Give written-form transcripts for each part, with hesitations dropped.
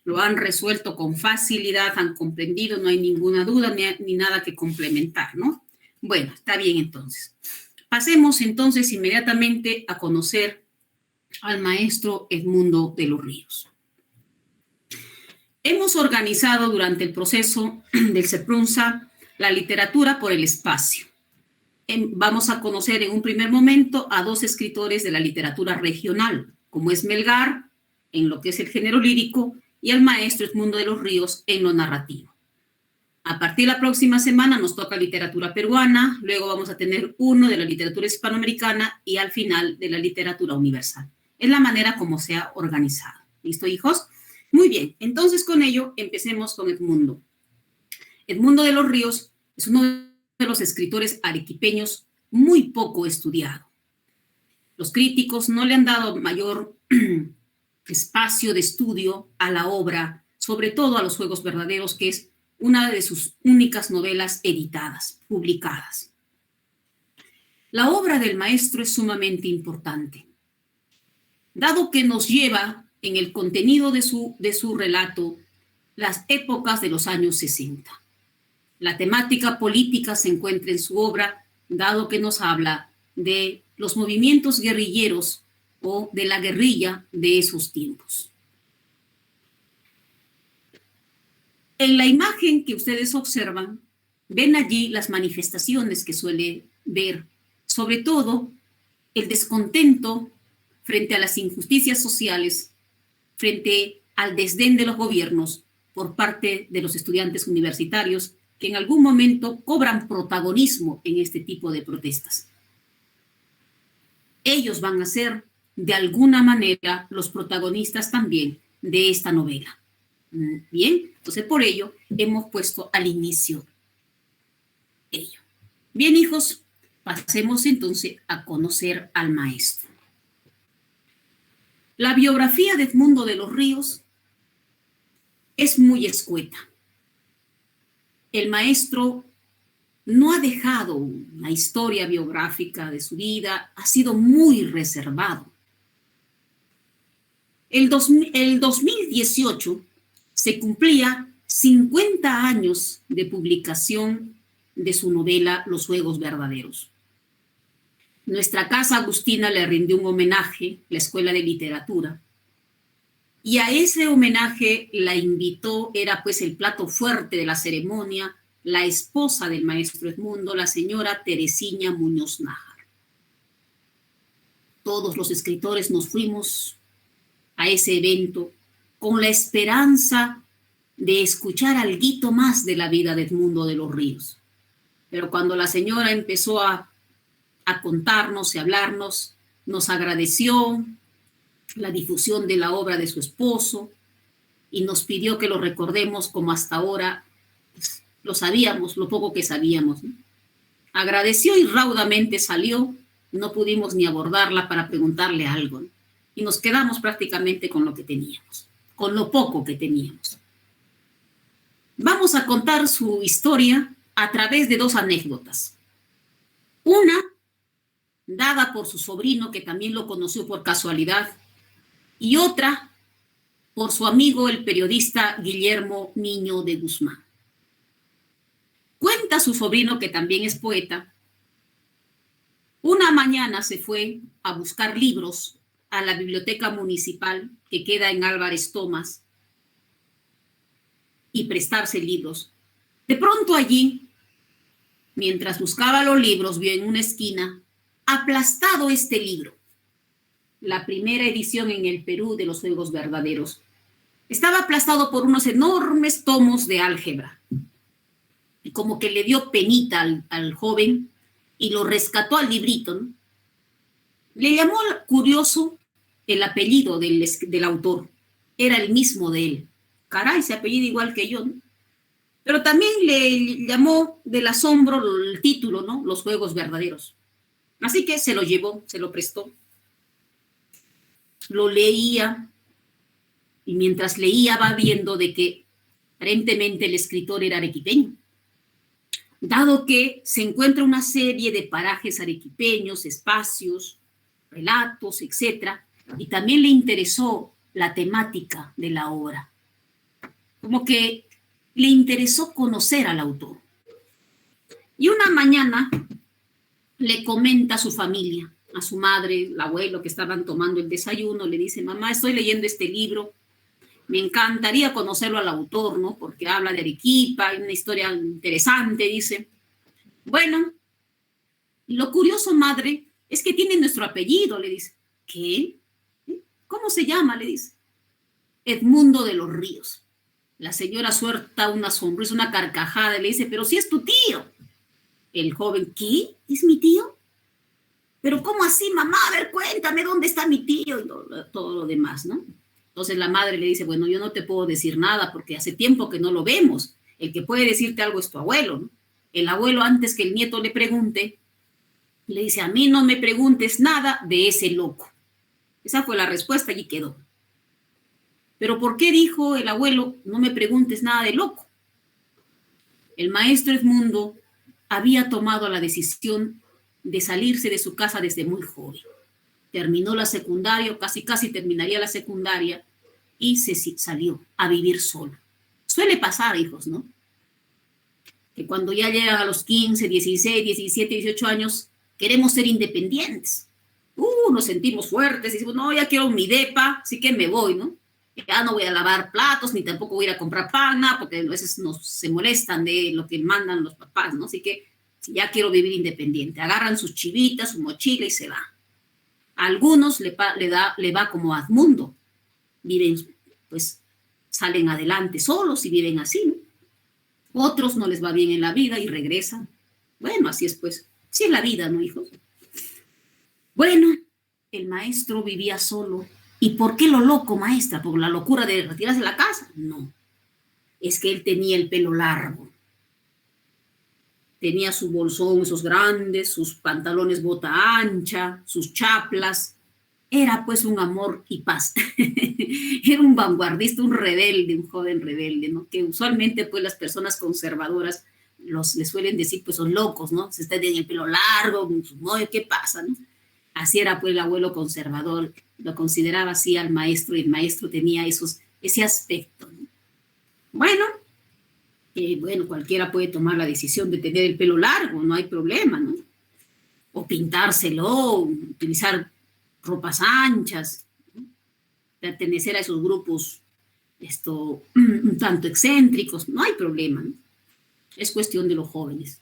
lo han resuelto con facilidad, han comprendido, no hay ninguna duda ni nada que complementar, ¿no? Bueno, está bien entonces. Pasemos entonces inmediatamente a conocer al maestro Edmundo de los Ríos. Hemos organizado durante el proceso del CEPRUNSA la literatura por el espacio. Vamos a conocer en un primer momento a dos escritores de la literatura regional, como es Melgar, en lo que es el género lírico, y al maestro Edmundo de los Ríos en lo narrativo. A partir de la próxima semana nos toca literatura peruana, luego vamos a tener uno de la literatura hispanoamericana y al final de la literatura universal. Es la manera como se ha organizado. ¿Listo, hijos? Muy bien, entonces con ello empecemos con Edmundo. Edmundo de los Ríos es uno de los escritores arequipeños muy poco estudiado. Los críticos no le han dado mayor espacio de estudio a la obra, sobre todo a Los Juegos Verdaderos, que es una de sus únicas novelas editadas, publicadas. La obra del maestro es sumamente importante, dado que nos lleva en el contenido de su relato las épocas de los años 60. La temática política se encuentra en su obra, dado que nos habla de los movimientos guerrilleros o de la guerrilla de esos tiempos. En la imagen que ustedes observan, ven allí las manifestaciones que suele ver, sobre todo el descontento frente a las injusticias sociales, frente al desdén de los gobiernos por parte de los estudiantes universitarios que en algún momento cobran protagonismo en este tipo de protestas. Ellos van a ser, de alguna manera, los protagonistas también de esta novela. Bien, entonces por ello hemos puesto al inicio ello. Bien, hijos, pasemos entonces a conocer al maestro. La biografía de Edmundo de los Ríos es muy escueta. El maestro no ha dejado una historia biográfica de su vida, ha sido muy reservado. El 2018 se cumplía 50 años de publicación de su novela Los Juegos Verdaderos. Nuestra Casa Agustina le rindió un homenaje, la Escuela de Literatura, y a ese homenaje la invitó, era pues el plato fuerte de la ceremonia, la esposa del maestro Edmundo, la señora Teresina Muñoz Nájar. Todos los escritores nos fuimos a ese evento con la esperanza de escuchar alguito más de la vida de Edmundo de los Ríos. Pero cuando la señora empezó a contarnos y hablarnos, nos agradeció la difusión de la obra de su esposo y nos pidió que lo recordemos como hasta ahora pues, lo sabíamos, lo poco que sabíamos, ¿no? Agradeció y raudamente salió, no pudimos ni abordarla para preguntarle algo, ¿no? Y nos quedamos prácticamente con lo que teníamos, con lo poco que teníamos. Vamos a contar su historia a través de dos anécdotas. Una, dada por su sobrino, que también lo conoció por casualidad, y otra, por su amigo, el periodista Guillermo Niño de Guzmán. Cuenta su sobrino, que también es poeta, una mañana se fue a buscar libros a la biblioteca municipal que queda en Álvarez Tomás y prestarse libros. De pronto allí, mientras buscaba los libros, vio en una esquina aplastado este libro, la primera edición en el Perú de Los Juegos Verdaderos. Estaba aplastado por unos enormes tomos de álgebra. Y como que le dio penita al joven y lo rescató al librito, ¿no? Le llamó curioso el apellido del autor. Era el mismo de él. Caray, se apellida igual que yo, ¿no? Pero también le llamó del asombro el título, ¿no? Los Juegos Verdaderos. Así que se lo llevó, se lo prestó. Lo leía y mientras leía va viendo de que aparentemente el escritor era arequipeño, dado que se encuentra una serie de parajes arequipeños, espacios, relatos, etc. Y también le interesó la temática de la obra. como que le interesó conocer al autor. Y una mañana le comenta a su familia, a su madre, el abuelo, que estaban tomando el desayuno, le dice: mamá, estoy leyendo este libro, me encantaría conocerlo al autor, ¿no? Porque habla de Arequipa, hay una historia interesante, dice. Bueno, lo curioso, madre, es que tiene nuestro apellido, le dice. ¿Qué? ¿Cómo se llama?, le dice. Edmundo de los Ríos. La señora suelta una sonrisa, una carcajada, y le dice: pero si es tu tío. El joven: ¿qué? ¿Es mi tío? Pero ¿cómo así, mamá? A ver, cuéntame, ¿dónde está mi tío? Y todo lo demás, ¿no? Entonces la madre le dice: bueno, yo no te puedo decir nada porque hace tiempo que no lo vemos. El que puede decirte algo es tu abuelo, ¿no? El abuelo, antes que el nieto le pregunte, le dice: a mí no me preguntes nada de ese loco. Esa fue la respuesta, allí quedó. Pero ¿por qué dijo el abuelo: no me preguntes nada de loco? El maestro Edmundo había tomado la decisión de salirse de su casa desde muy joven. Terminó la secundaria, casi terminaría la secundaria, y salió a vivir solo. Suele pasar, hijos, ¿no? Que cuando ya llegan a los 15, 16, 17, 18 años, queremos ser independientes. Nos sentimos fuertes, y decimos: no, ya quiero mi depa, así que me voy, ¿no? Ya no voy a lavar platos, ni tampoco voy a ir a comprar pan, porque a veces se molestan de lo que mandan los papás, ¿no? Así que ya quiero vivir independiente. Agarran sus chivitas, su mochila y se va. A algunos le va como a Edmundo. Viven, pues, salen adelante solos y viven así, ¿no? Otros no les va bien en la vida y regresan. Bueno, así es, pues. Así es la vida, ¿no, hijos? Bueno, el maestro vivía solo. ¿Y por qué lo loco, maestra? ¿Por la locura de retirarse de la casa? No. Es que él tenía el pelo largo. Tenía su bolsón, esos grandes, sus pantalones bota ancha, sus chaplas. Era pues un amor y paz. Era un vanguardista, un rebelde, un joven rebelde, ¿no? Que usualmente pues las personas conservadoras les suelen decir: pues son locos, ¿no? Se está teniendo el pelo largo, ¿no? ¿Qué pasa, no? Así era pues el abuelo conservador, lo consideraba así al maestro, y el maestro tenía ese aspecto, ¿no? Bueno, cualquiera puede tomar la decisión de tener el pelo largo, no hay problema, ¿no? O pintárselo, utilizar ropas anchas, ¿no? Pertenecer a esos grupos un tanto excéntricos, no hay problema, ¿no? Es cuestión de los jóvenes.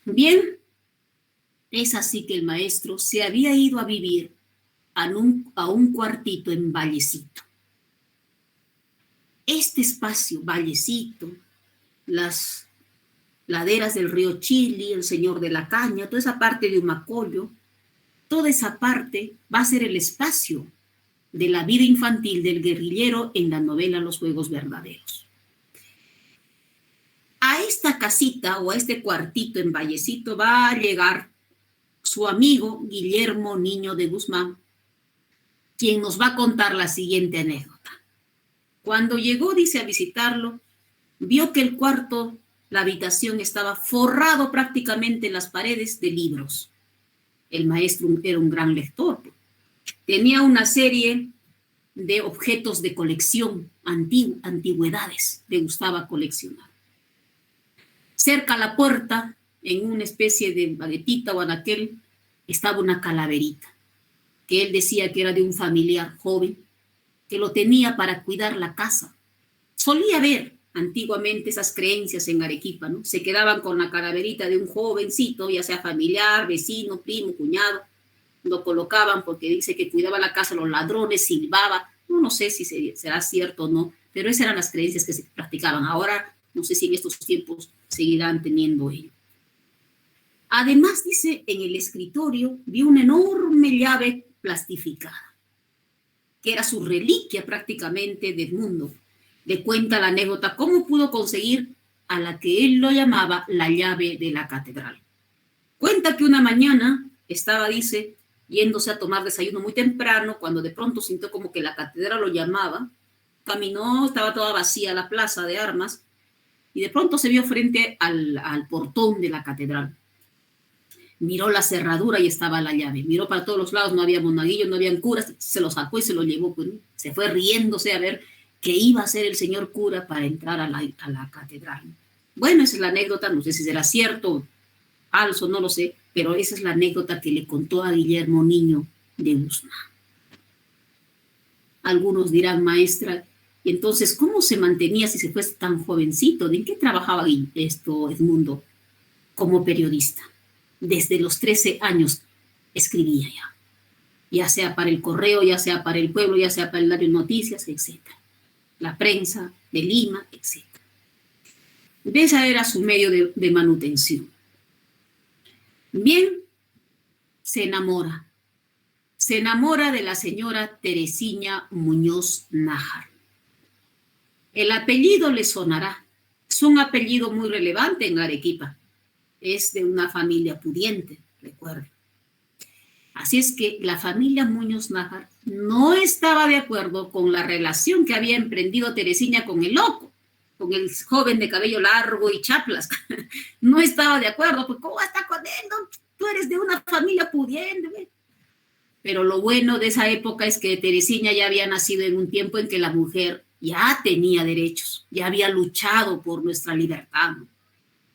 Bien, es así que el maestro se había ido a vivir a un cuartito en Vallecito. Este espacio, Vallecito, las laderas del río Chili, el Señor de la Caña, toda esa parte de Humacoyo, toda esa parte va a ser el espacio de la vida infantil del guerrillero en la novela Los Juegos Verdaderos. A esta casita o a este cuartito en Vallecito va a llegar su amigo Guillermo Niño de Guzmán, quien nos va a contar la siguiente anécdota. Cuando llegó, dice, a visitarlo, vio que el cuarto, la habitación, estaba forrado prácticamente en las paredes de libros. El maestro era un gran lector. Tenía una serie de objetos de colección, antigüedades, le gustaba coleccionar. Cerca a la puerta, en una especie de baguetita o anaquel, estaba una calaverita, que él decía que era de un familiar joven, que lo tenía para cuidar la casa. Solía ver antiguamente esas creencias en Arequipa, ¿no? Se quedaban con la calaverita de un jovencito, ya sea familiar, vecino, primo, cuñado. Lo colocaban porque dice que cuidaba la casa, los ladrones, silbaba. No sé si será cierto o no, pero esas eran las creencias que se practicaban. Ahora, no sé si en estos tiempos seguirán teniendo ello. Además, dice, en el escritorio vio una enorme llave plastificada, que era su reliquia prácticamente del mundo. Le cuenta la anécdota cómo pudo conseguir a la que él lo llamaba la llave de la catedral. Cuenta que una mañana estaba, dice, yéndose a tomar desayuno muy temprano, cuando de pronto sintió como que la catedral lo llamaba. Caminó, estaba toda vacía la plaza de armas, y de pronto se vio frente al portón de la catedral. Miró la cerradura y estaba la llave. Miró para todos los lados, no había monaguillos, no habían curas, se lo sacó y se lo llevó. Pues, se fue riéndose a ver que iba a ser el señor cura para entrar a la catedral. Bueno, esa es la anécdota, no sé si será cierto, falso, no lo sé, pero esa es la anécdota que le contó a Guillermo Niño de Usna. Algunos dirán, maestra, y entonces, ¿cómo se mantenía si se fue tan jovencito? ¿De qué trabajaba Edmundo? Como periodista. Desde los 13 años escribía ya sea para el Correo, ya sea para el Pueblo, ya sea para el Diario Noticias, etc. La prensa de Lima, etc. Esa era su medio de manutención. Bien, se enamora. Se enamora de la señora Teresina Muñoz Nájar. El apellido le sonará. Es un apellido muy relevante en Arequipa. Es de una familia pudiente, recuerden. Así es que la familia Muñoz Nájar no estaba de acuerdo con la relación que había emprendido Teresina con el loco, con el joven de cabello largo y chaplas. No estaba de acuerdo, pues ¿cómo está con él? No, tú eres de una familia pudiente. Pero lo bueno de esa época es que Teresina ya había nacido en un tiempo en que la mujer ya tenía derechos, ya había luchado por nuestra libertad, ¿no?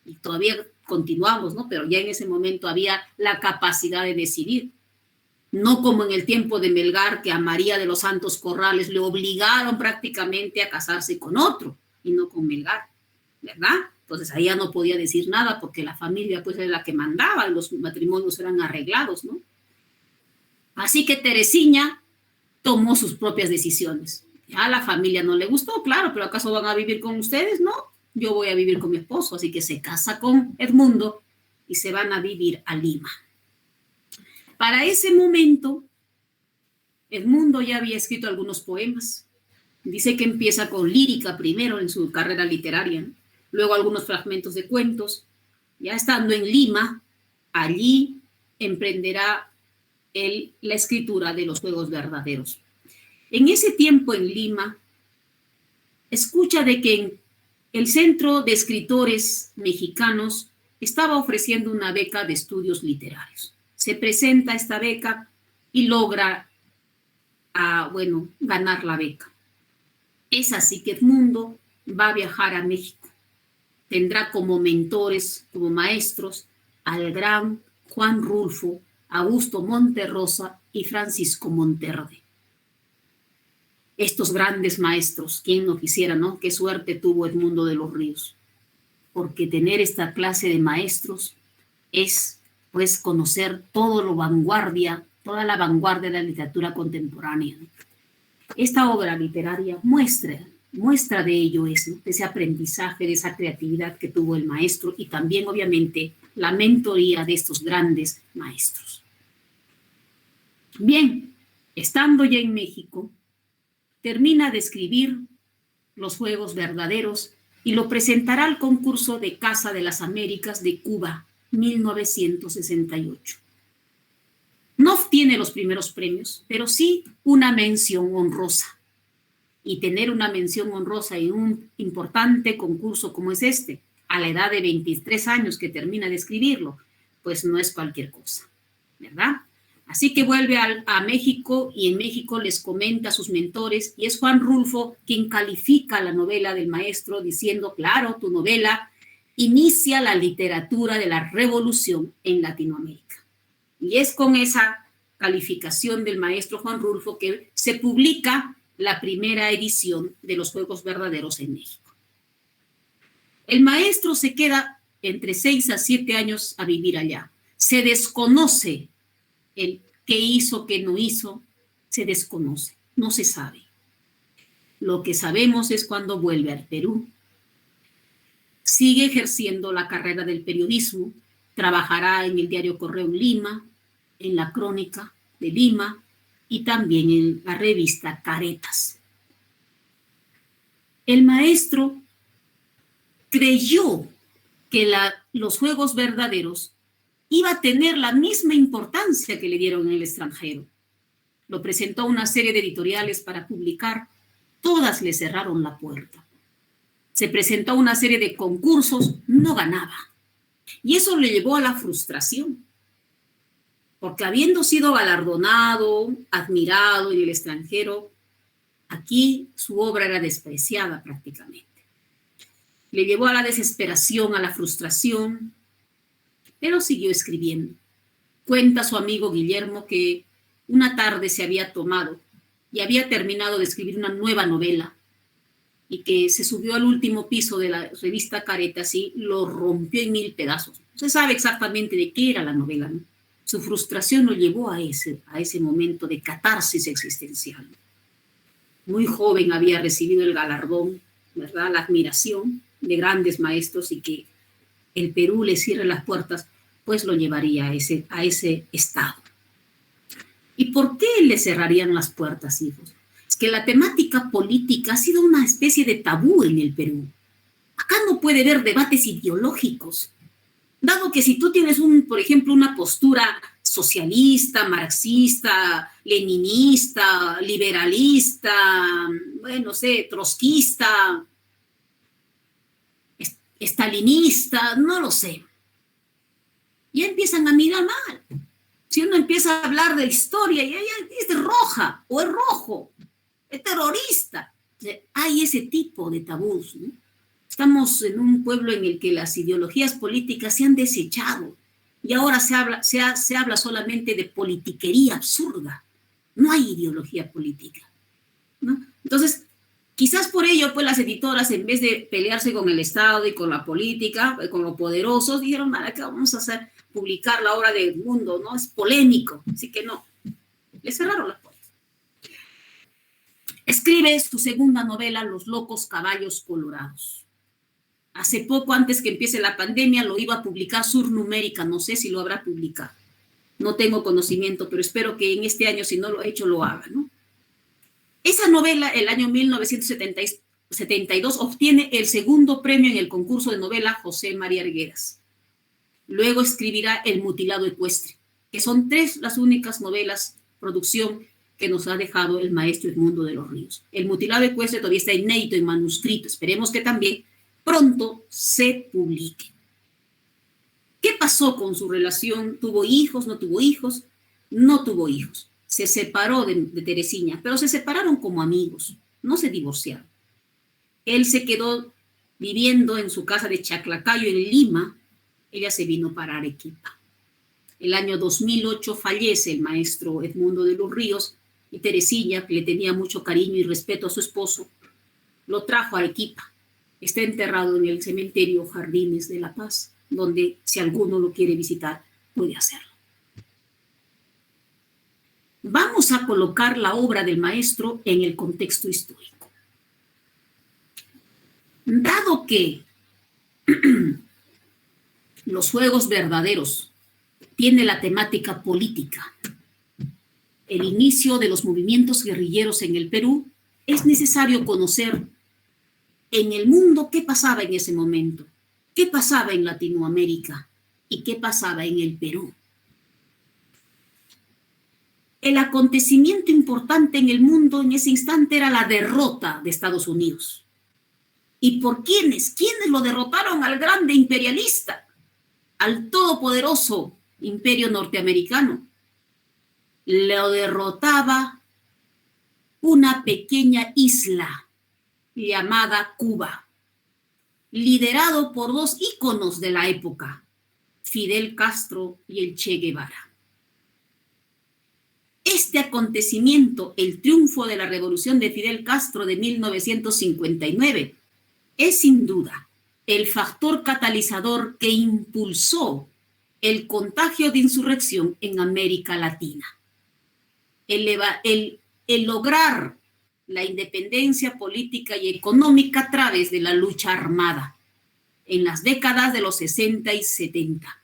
Y todavía continuamos, ¿no? Pero ya en ese momento había la capacidad de decidir. No como en el tiempo de Melgar, que a María de los Santos Corrales le obligaron prácticamente a casarse con otro y no con Melgar, ¿verdad? Entonces ahí ya no podía decir nada porque la familia pues era la que mandaba, los matrimonios eran arreglados, ¿no? Así que Teresina tomó sus propias decisiones. A la familia no le gustó, claro, pero ¿acaso van a vivir con ustedes? No, yo voy a vivir con mi esposo, así que se casa con Edmundo y se van a vivir a Lima. Para ese momento, Edmundo ya había escrito algunos poemas. Dice que empieza con lírica primero en su carrera literaria, ¿no? Luego algunos fragmentos de cuentos. Ya estando en Lima, allí emprenderá la escritura de los Juegos Verdaderos. En ese tiempo en Lima, escucha de que en el Centro de Escritores Mexicanos estaba ofreciendo una beca de estudios literarios. Se presenta esta beca y logra, ganar la beca. Es así que Edmundo va a viajar a México. Tendrá como mentores, como maestros, al gran Juan Rulfo, Augusto Monterrosa y Francisco Monterde. Estos grandes maestros, ¿quién no quisiera, no? Qué suerte tuvo Edmundo de los Ríos, porque tener esta clase de maestros es, pues, conocer toda la vanguardia de la literatura contemporánea, ¿no? Esta obra literaria muestra de ello eso, de ese aprendizaje, de esa creatividad que tuvo el maestro y también, obviamente, la mentoría de estos grandes maestros. Bien, estando ya en México, termina de escribir Los Juegos Verdaderos y lo presentará al concurso de Casa de las Américas de Cuba, 1968. No obtiene los primeros premios, pero sí una mención honrosa. Y tener una mención honrosa en un importante concurso como es este, a la edad de 23 años que termina de escribirlo, pues no es cualquier cosa, ¿verdad? Así que vuelve a México y en México les comenta a sus mentores y es Juan Rulfo quien califica la novela del maestro diciendo, claro, tu novela inicia la literatura de la revolución en Latinoamérica. Y es con esa calificación del maestro Juan Rulfo que se publica la primera edición de Los Juegos Verdaderos en México. El maestro se queda entre 6 a 7 años a vivir allá. Se desconoce el qué hizo, qué no hizo, se desconoce, no se sabe. Lo que sabemos es cuando vuelve al Perú. Sigue ejerciendo la carrera del periodismo, trabajará en el diario Correo en Lima, en la Crónica de Lima y también en la revista Caretas. El maestro creyó que los Juegos Verdaderos iba a tener la misma importancia que le dieron en el extranjero. Lo presentó a una serie de editoriales para publicar, todas le cerraron la puerta. Se presentó a una serie de concursos, no ganaba. Y eso le llevó a la frustración, porque habiendo sido galardonado, admirado en el extranjero, Aquí su obra era despreciada prácticamente. Le llevó a la desesperación, a la frustración, pero siguió escribiendo. Cuenta su amigo Guillermo que una tarde se había tomado y había terminado de escribir una nueva novela y que se subió al último piso de la revista Caretas y lo rompió en 1000 pedazos. No se sabe exactamente de qué era la novela, ¿no? Su frustración lo llevó a ese momento de catarsis existencial. Muy joven había recibido el galardón, ¿verdad? La admiración de grandes maestros, y que el Perú le cierre las puertas, pues lo llevaría a ese estado. ¿Y por qué le cerrarían las puertas, hijos? Es que la temática política ha sido una especie de tabú en el Perú. Acá no puede haber debates ideológicos, dado que si tú tienes, por ejemplo, una postura socialista, marxista, leninista, liberalista, bueno, no sé, trotskista, estalinista, no lo sé, ya empiezan a mirar mal. Si uno empieza a hablar de historia, ya es roja o es rojo, es terrorista. Hay ese tipo de tabús, ¿no? Estamos en un pueblo en el que las ideologías políticas se han desechado y ahora se habla solamente de politiquería absurda. No hay ideología política, ¿no? Entonces, quizás por ello, pues las editoras, en vez de pelearse con el Estado y con la política, con los poderosos, dijeron, ¿qué vamos a hacer? Publicar la obra del mundo, ¿no? Es polémico, así que no. Le cerraron las puertas. Escribe su segunda novela, Los locos caballos colorados. Hace poco, antes que empiece la pandemia, lo iba a publicar Surnumérica, no sé si lo habrá publicado. No tengo conocimiento, pero espero que en este año, si no lo ha hecho, lo haga, ¿no? Esa novela, el año 1972, obtiene el segundo premio en el concurso de novela José María Arguedas. Luego escribirá El mutilado ecuestre, que son 3 las únicas novelas, producción, que nos ha dejado el maestro Edmundo de los Ríos. El mutilado ecuestre todavía está inédito en manuscrito. Esperemos que también pronto se publique. ¿Qué pasó con su relación? ¿Tuvo hijos? ¿No tuvo hijos? No tuvo hijos. Se separó de Teresina, pero se separaron como amigos, no se divorciaron. Él se quedó viviendo en su casa de Chaclacayo, en Lima. Ella se vino para Arequipa. El año 2008 fallece el maestro Edmundo de los Ríos y Teresina, que le tenía mucho cariño y respeto a su esposo, lo trajo a Arequipa. Está enterrado en el cementerio Jardines de la Paz, donde si alguno lo quiere visitar, puede hacerlo. Vamos a colocar la obra del maestro en el contexto histórico. Dado que los juegos verdaderos tiene la temática política, el inicio de los movimientos guerrilleros en el Perú, es necesario conocer en el mundo qué pasaba en ese momento, qué pasaba en Latinoamérica y qué pasaba en el Perú. El acontecimiento importante en el mundo en ese instante era la derrota de Estados Unidos. ¿Y por quiénes? ¿Quiénes lo derrotaron al grande imperialista, al todopoderoso imperio norteamericano? Lo derrotaba una pequeña isla llamada Cuba, liderado por 2 íconos de la época, Fidel Castro y el Che Guevara. Este acontecimiento, el triunfo de la revolución de Fidel Castro de 1959, es sin duda el factor catalizador que impulsó el contagio de insurrección en América Latina. El lograr la independencia política y económica a través de la lucha armada en las décadas de los 60 y 70.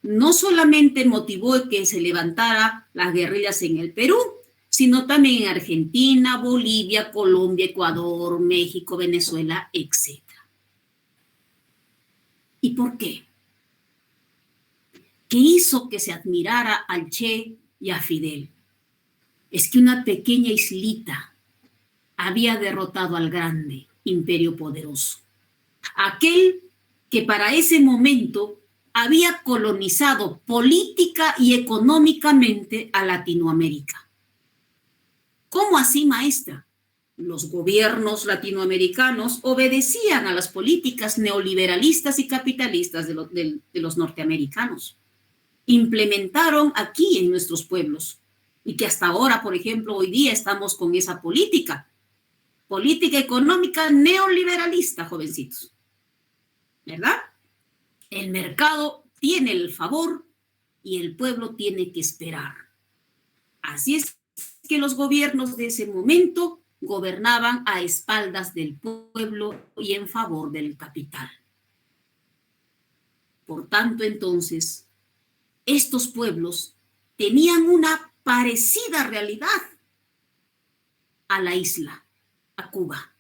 No solamente motivó que se levantara las guerrillas en el Perú, sino también en Argentina, Bolivia, Colombia, Ecuador, México, Venezuela, etc. ¿Y por qué? ¿Qué hizo que se admirara al Che y a Fidel? Es que una pequeña islita había derrotado al grande imperio poderoso, aquel que para ese momento había colonizado política y económicamente a Latinoamérica. ¿Cómo así, maestra? Los gobiernos latinoamericanos obedecían a las políticas neoliberalistas y capitalistas de los norteamericanos. Implementaron aquí en nuestros pueblos y que hasta ahora, por ejemplo, hoy día estamos con esa política económica neoliberalista, jovencitos, ¿verdad? El mercado tiene el favor y el pueblo tiene que esperar. Así es que los gobiernos de ese momento gobernaban a espaldas del pueblo y en favor del capital. Por tanto, entonces, estos pueblos tenían una parecida realidad a la isla, a Cuba.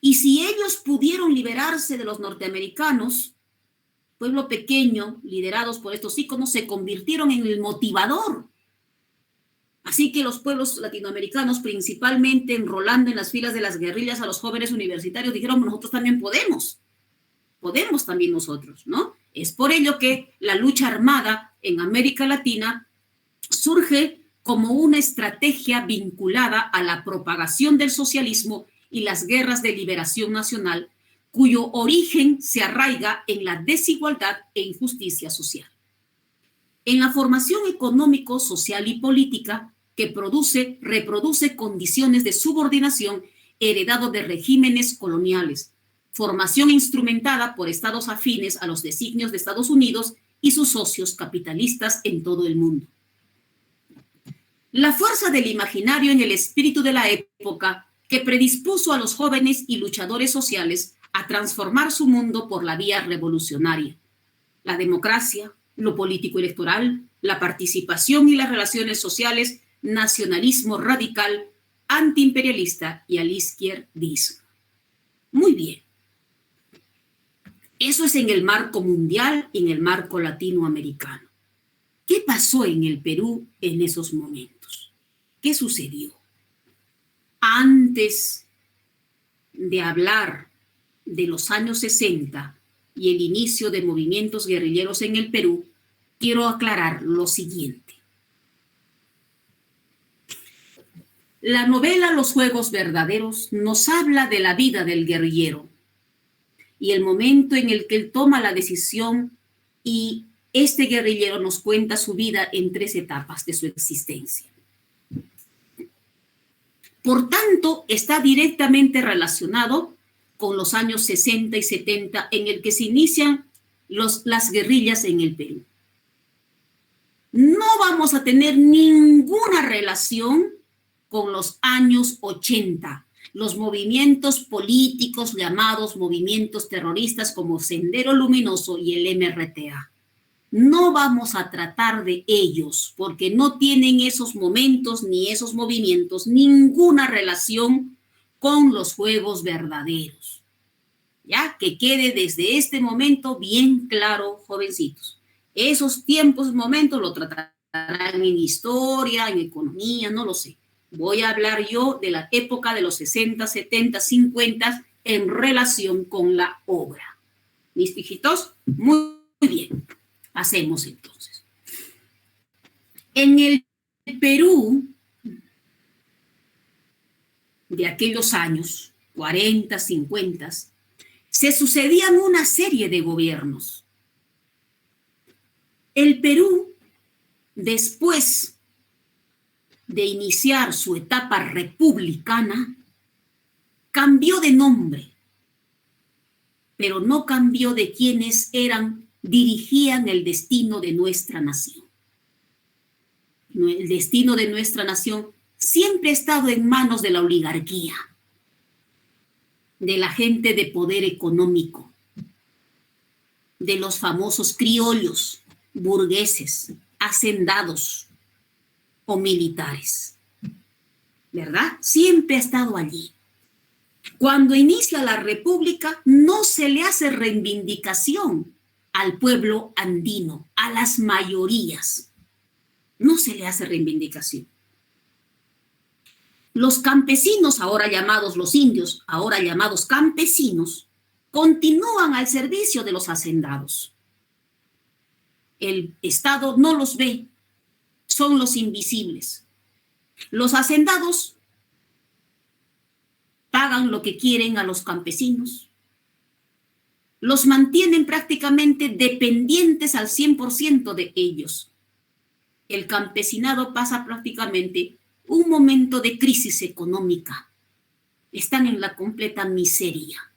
Y si ellos pudieron liberarse de los norteamericanos, pueblo pequeño, liderados por estos íconos, se convirtieron en el motivador. Así que los pueblos latinoamericanos, principalmente enrolando en las filas de las guerrillas a los jóvenes universitarios, dijeron, nosotros también podemos también nosotros, ¿no? Es por ello que la lucha armada en América Latina surge como una estrategia vinculada a la propagación del socialismo y las guerras de liberación nacional, cuyo origen se arraiga en la desigualdad e injusticia social. En la formación económico, social y política que reproduce condiciones de subordinación heredado de regímenes coloniales, formación instrumentada por estados afines a los designios de Estados Unidos y sus socios capitalistas en todo el mundo. La fuerza del imaginario en el espíritu de la época que predispuso a los jóvenes y luchadores sociales a transformar su mundo por la vía revolucionaria. La democracia, lo político electoral, la participación y las relaciones sociales, nacionalismo radical, antiimperialista y al izquierdismo. Muy bien. Eso es en el marco mundial y en el marco latinoamericano. ¿Qué pasó en el Perú en esos momentos? ¿Qué sucedió? Antes de hablar de los años 60 y el inicio de movimientos guerrilleros en el Perú, quiero aclarar lo siguiente. La novela Los Juegos Verdaderos nos habla de la vida del guerrillero y el momento en el que él toma la decisión, y este guerrillero nos cuenta su vida en 3 etapas de su existencia. Por tanto, está directamente relacionado con los años 60 y 70 en el que se inician las guerrillas en el Perú. No vamos a tener ninguna relación con los años 80, los movimientos políticos llamados movimientos terroristas como Sendero Luminoso y el MRTA. No vamos a tratar de ellos porque no tienen esos momentos ni esos movimientos ninguna relación con los juegos verdaderos. Ya que quede desde este momento bien claro, jovencitos. Esos tiempos, momentos lo tratarán en historia, en economía, no lo sé. Voy a hablar yo de la época de los 60, 70, 50 en relación con la obra. ¿Mis hijitos? Muy bien. Pasemos entonces. En el Perú de aquellos años, 40, 50, se sucedían una serie de gobiernos. El Perú, después de iniciar su etapa republicana, cambió de nombre, pero no cambió de quienes dirigían el destino de nuestra nación. El destino de nuestra nación siempre ha estado en manos de la oligarquía, de la gente de poder económico, de los famosos criollos, burgueses, hacendados o militares, ¿verdad? Siempre ha estado allí. Cuando inicia la República, no se le hace reivindicación al pueblo andino, a las mayorías. No se le hace reivindicación. Los campesinos, ahora llamados los indios, ahora llamados campesinos, continúan al servicio de los hacendados. El Estado no los ve, son los invisibles. Los hacendados pagan lo que quieren a los campesinos, los mantienen prácticamente dependientes al 100% de ellos. El campesinado pasa prácticamente un momento de crisis económica. Están en la completa miseria.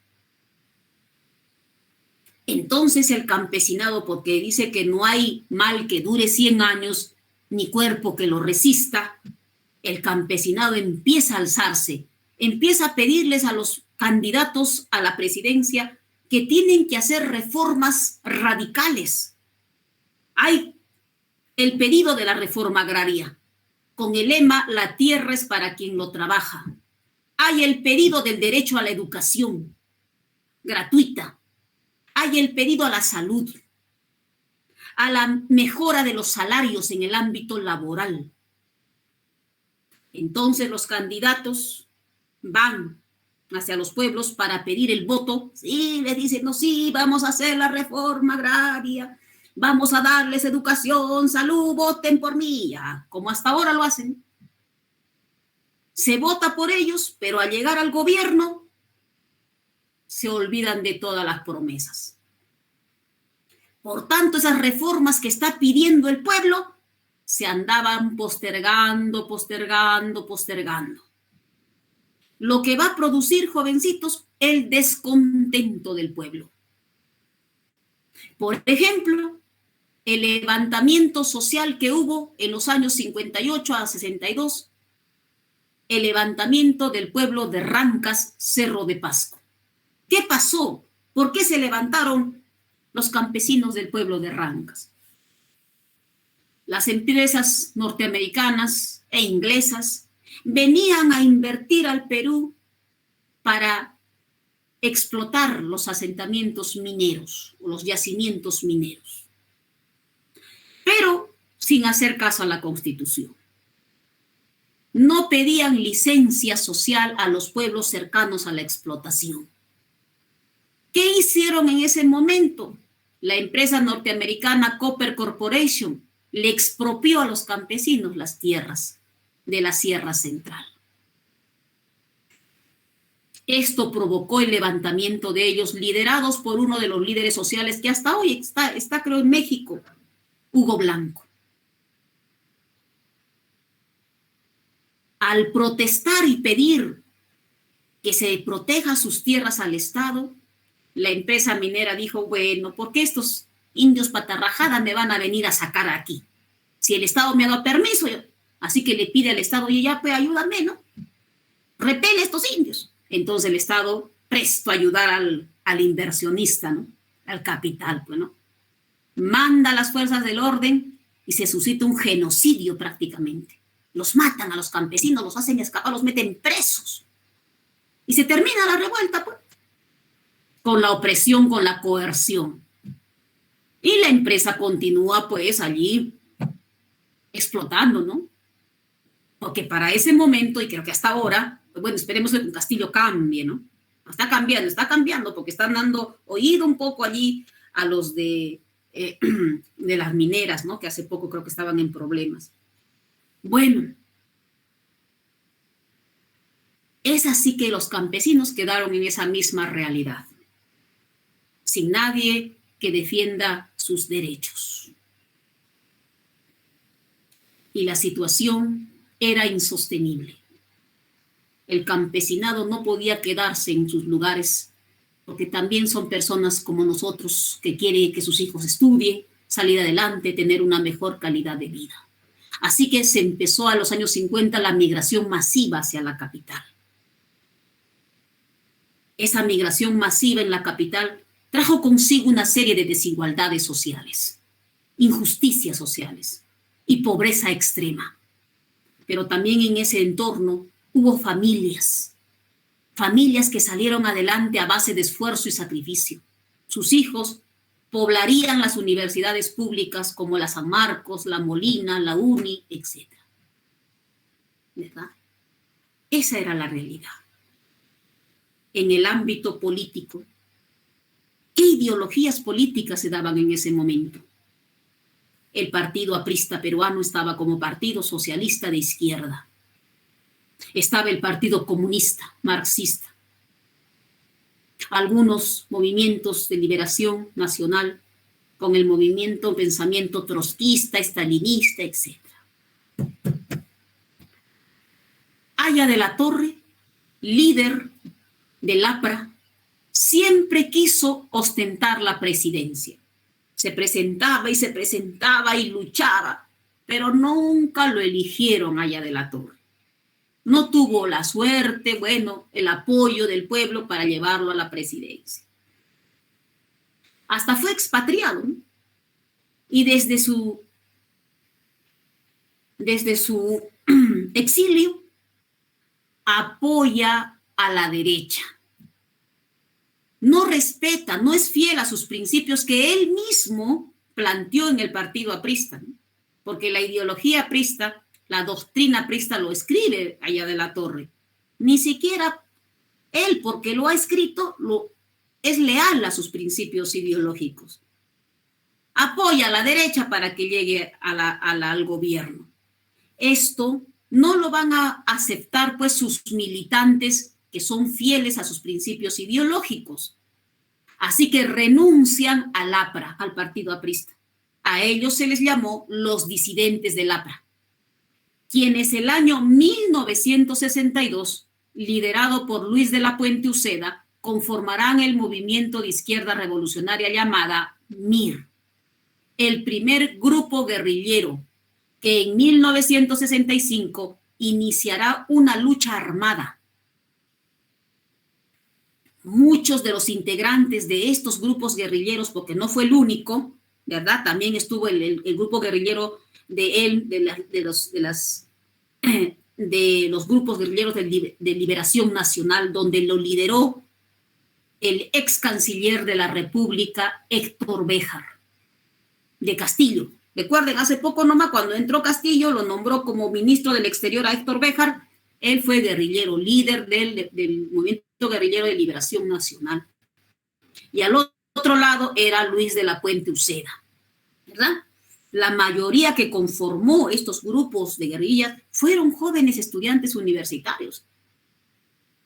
Entonces el campesinado, porque dice que no hay mal que dure 100 años, ni cuerpo que lo resista, el campesinado empieza a alzarse, empieza a pedirles a los candidatos a la presidencia que tienen que hacer reformas radicales. Hay el pedido de la reforma agraria, con el lema "la tierra es para quien lo trabaja". Hay el pedido del derecho a la educación gratuita. Hay el pedido a la salud, a la mejora de los salarios en el ámbito laboral. Entonces los candidatos van hacia los pueblos para pedir el voto. Sí, les dicen, no, sí, vamos a hacer la reforma agraria, vamos a darles educación, salud, voten por mí, ya, como hasta ahora lo hacen. Se vota por ellos, pero al llegar al gobierno se olvidan de todas las promesas. Por tanto, esas reformas que está pidiendo el pueblo se andaban postergando. Lo que va a producir, jovencitos, el descontento del pueblo. Por ejemplo, el levantamiento social que hubo en los años 58 a 62, el levantamiento del pueblo de Rancas, Cerro de Pasco. ¿Qué pasó? ¿Por qué se levantaron los campesinos del pueblo de Rancas? Las empresas norteamericanas e inglesas venían a invertir al Perú para explotar los asentamientos mineros o los yacimientos mineros, pero sin hacer caso a la Constitución. No pedían licencia social a los pueblos cercanos a la explotación. ¿Qué hicieron en ese momento? La empresa norteamericana Copper Corporation le expropió a los campesinos las tierras de la Sierra Central. Esto provocó el levantamiento de ellos, liderados por uno de los líderes sociales que hasta hoy está creo en México, Hugo Blanco. Al protestar y pedir que se proteja sus tierras al Estado, la empresa minera dijo, bueno, ¿por qué estos indios patarrajada me van a venir a sacar aquí? Si el Estado me ha dado permiso, así que le pide al Estado, y ya pues ayúdame, ¿no? Repele a estos indios. Entonces el Estado presto a ayudar al inversionista, ¿no? Al capital, pues, ¿no? Manda a las fuerzas del orden y se suscita un genocidio prácticamente. Los matan a los campesinos, los hacen escapar, los meten presos. Y se termina la revuelta, pues, con la opresión, con la coerción. Y la empresa continúa, pues, allí explotando, ¿no? Porque para ese momento, y creo que hasta ahora, pues bueno, esperemos que Castillo cambie, ¿no? Está cambiando, porque están dando oído un poco allí a los de las mineras, ¿no? Que hace poco creo que estaban en problemas. Bueno, es así que los campesinos quedaron en esa misma realidad, sin nadie que defienda sus derechos. Y la situación era insostenible. El campesinado no podía quedarse en sus lugares, porque también son personas como nosotros que quieren que sus hijos estudien, salir adelante, tener una mejor calidad de vida. Así que se empezó a los años 50 la migración masiva hacia la capital. Esa migración masiva en la capital trajo consigo una serie de desigualdades sociales, injusticias sociales y pobreza extrema. Pero también en ese entorno hubo familias que salieron adelante a base de esfuerzo y sacrificio. Sus hijos poblarían las universidades públicas como la San Marcos, la Molina, la UNI, etc. ¿Verdad? Esa era la realidad. En el ámbito político, ¿qué ideologías políticas se daban en ese momento? El Partido Aprista Peruano estaba como partido socialista de izquierda. Estaba el Partido Comunista, marxista, algunos movimientos de liberación nacional con el movimiento pensamiento trotskista, estalinista, etc. Aya de la Torre, líder del APRA, siempre quiso ostentar la presidencia. Se presentaba y luchaba, pero nunca lo eligieron Aya de la Torre. No tuvo la suerte, bueno, el apoyo del pueblo para llevarlo a la presidencia. Hasta fue expatriado, ¿no? Y desde su exilio apoya a la derecha. No respeta, no es fiel a sus principios que él mismo planteó en el partido aprista, ¿no? Porque la ideología aprista, la doctrina aprista lo escribe Aya de la Torre. Ni siquiera él, porque lo ha escrito, es leal a sus principios ideológicos. Apoya a la derecha para que llegue al gobierno. Esto no lo van a aceptar pues sus militantes que son fieles a sus principios ideológicos. Así que renuncian al APRA, al partido aprista. A ellos se les llamó los disidentes del APRA, quienes el año 1962, liderado por Luis de la Puente Uceda, conformarán el movimiento de izquierda revolucionaria llamada MIR, el primer grupo guerrillero que en 1965 iniciará una lucha armada. Muchos de los integrantes de estos grupos guerrilleros, porque no fue el único, ¿verdad? También estuvo el grupo guerrillero de los grupos guerrilleros de liberación nacional, donde lo lideró el ex canciller de la República, Héctor Béjar, de Castillo. Recuerden, hace poco nomás, cuando entró Castillo, lo nombró como ministro del Exterior a Héctor Béjar. Él fue guerrillero, líder del movimiento guerrillero de liberación nacional. Y al otro lado era Luis de la Puente Uceda, ¿verdad? La mayoría que conformó estos grupos de guerrillas fueron jóvenes estudiantes universitarios.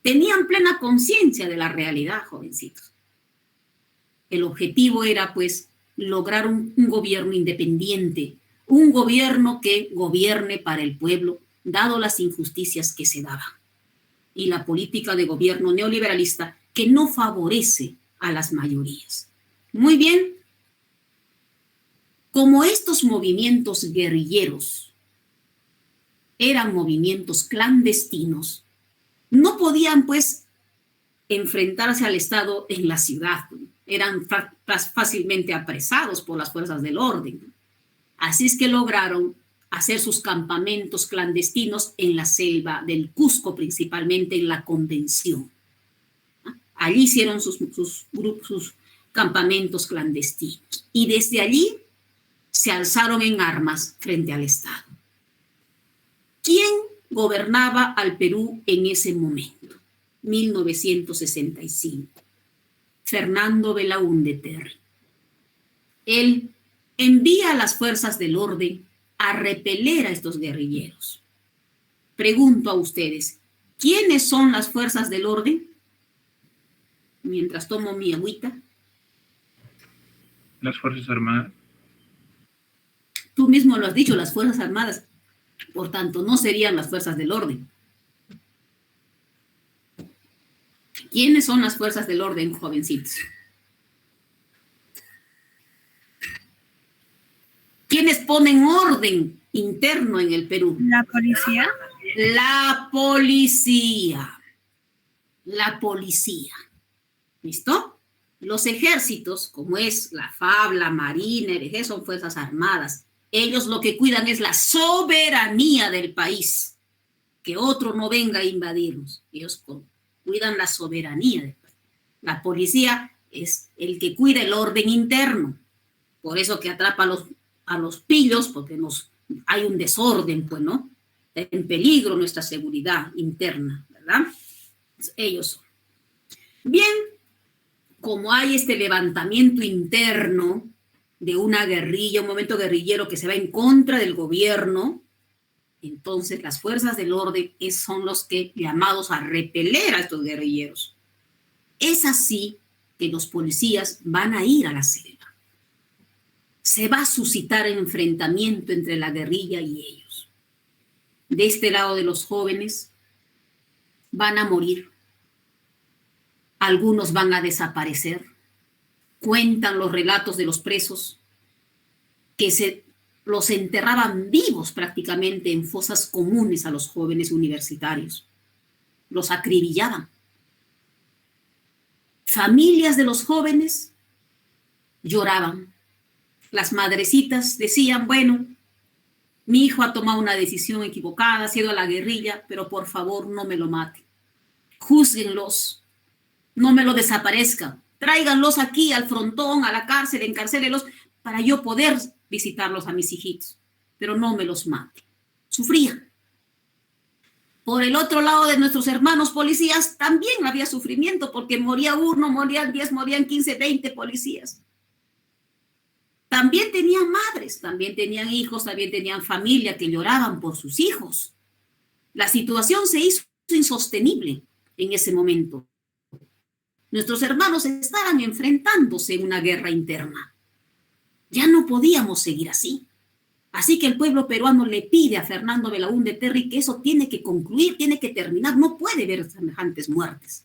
Tenían plena conciencia de la realidad, jovencitos. El objetivo era, pues, lograr un gobierno independiente, un gobierno que gobierne para el pueblo, dado las injusticias que se daban, y la política de gobierno neoliberalista que no favorece a las mayorías. Muy bien, como estos movimientos guerrilleros eran movimientos clandestinos, no podían, pues, enfrentarse al Estado en la ciudad. Eran fácilmente apresados por las fuerzas del orden. Así es que lograron hacer sus campamentos clandestinos en la selva del Cusco, principalmente en la Convención. Allí hicieron sus campamentos clandestinos. Y desde allí se alzaron en armas frente al Estado. ¿Quién gobernaba al Perú en ese momento? 1965. Fernando Belaúnde Terry. Él envía a las fuerzas del orden a repeler a estos guerrilleros. Pregunto a ustedes, ¿quiénes son las fuerzas del orden? Mientras tomo mi agüita. Las Fuerzas Armadas. Tú mismo lo has dicho, las Fuerzas Armadas. Por tanto, no serían las fuerzas del orden. ¿Quiénes son las fuerzas del orden, jovencitos? ¿Quiénes ponen orden interno en el Perú? ¿La policía? La policía. La policía. ¿Listo? Los ejércitos, como es la FAB, la Marina, el Ejército, son fuerzas armadas. Ellos lo que cuidan es la soberanía del país. Que otro no venga a invadirnos. Ellos cuidan la soberanía del país. La policía es el que cuida el orden interno. Por eso que atrapa a los pillos, porque hay un desorden, pues, ¿no? Está en peligro nuestra seguridad interna, ¿verdad? Ellos son. Bien, como hay este levantamiento interno de una guerrilla, un movimiento guerrillero que se va en contra del gobierno, Entonces las fuerzas del orden son los que llamados a repeler a estos guerrilleros. Es así que los policías van a ir a la selva. Se va a suscitar enfrentamiento entre la guerrilla y ellos. De este lado de los jóvenes van a morir. Algunos van a desaparecer. Cuentan los relatos de los presos que los enterraban vivos prácticamente en fosas comunes a los jóvenes universitarios. Los acribillaban. Familias de los jóvenes lloraban. Las madrecitas decían, bueno, mi hijo ha tomado una decisión equivocada, ha ido a la guerrilla, pero por favor no me lo mate. Júzguenlos, no me lo desaparezcan. Tráiganlos aquí al frontón, a la cárcel, encarcélenlos para yo poder visitarlos a mis hijitos, pero no me los mate. Sufrían. Por el otro lado de nuestros hermanos policías también había sufrimiento porque moría uno, morían 10, morían 15, 20 policías. También tenían madres, también tenían hijos, también tenían familia que lloraban por sus hijos. La situación se hizo insostenible en ese momento. Nuestros hermanos estaban enfrentándose en una guerra interna. Ya no podíamos seguir así. Así que el pueblo peruano le pide a Fernando Belaúnde Terry que eso tiene que concluir, tiene que terminar, no puede haber semejantes muertes.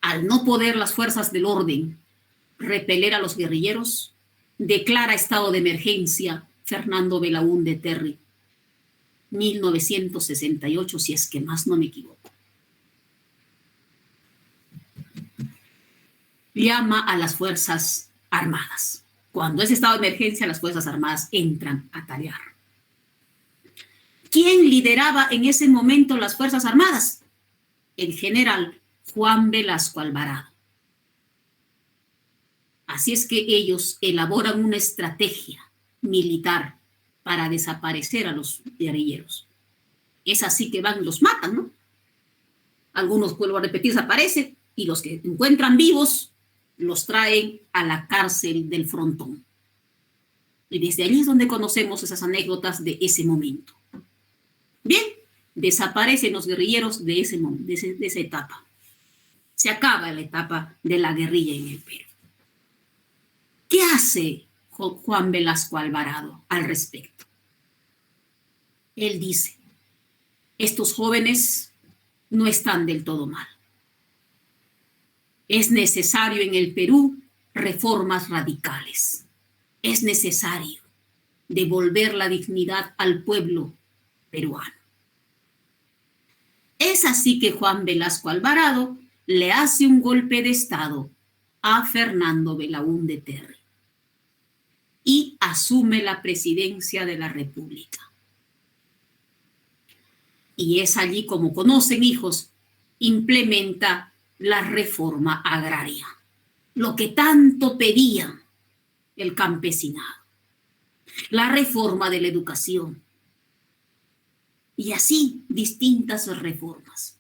Al no poder las fuerzas del orden repeler a los guerrilleros, declara estado de emergencia Fernando Belaúnde Terry, 1968, si es que más no me equivoco. Llama a las Fuerzas Armadas. Cuando es estado de emergencia, las Fuerzas Armadas entran a tarear. ¿Quién lideraba en ese momento las Fuerzas Armadas? El general Juan Velasco Alvarado. Así es que ellos elaboran una estrategia militar para desaparecer a los guerrilleros. Es así que van y los matan, ¿no? Algunos, vuelvo a repetir, desaparecen y los que encuentran vivos los traen a la cárcel del frontón. Y desde allí es donde conocemos esas anécdotas de ese momento. Bien, desaparecen los guerrilleros de esa etapa. Se acaba la etapa de la guerrilla en el Perú. ¿Qué hace Juan Velasco Alvarado al respecto? Él dice, estos jóvenes no están del todo mal. Es necesario en el Perú reformas radicales. Es necesario devolver la dignidad al pueblo peruano. Es así que Juan Velasco Alvarado le hace un golpe de Estado a Fernando Belaúnde Terry y asume la presidencia de la República. Y es allí, como conocen, hijos, implementa la reforma agraria, lo que tanto pedía el campesinado, la reforma de la educación, y así distintas reformas.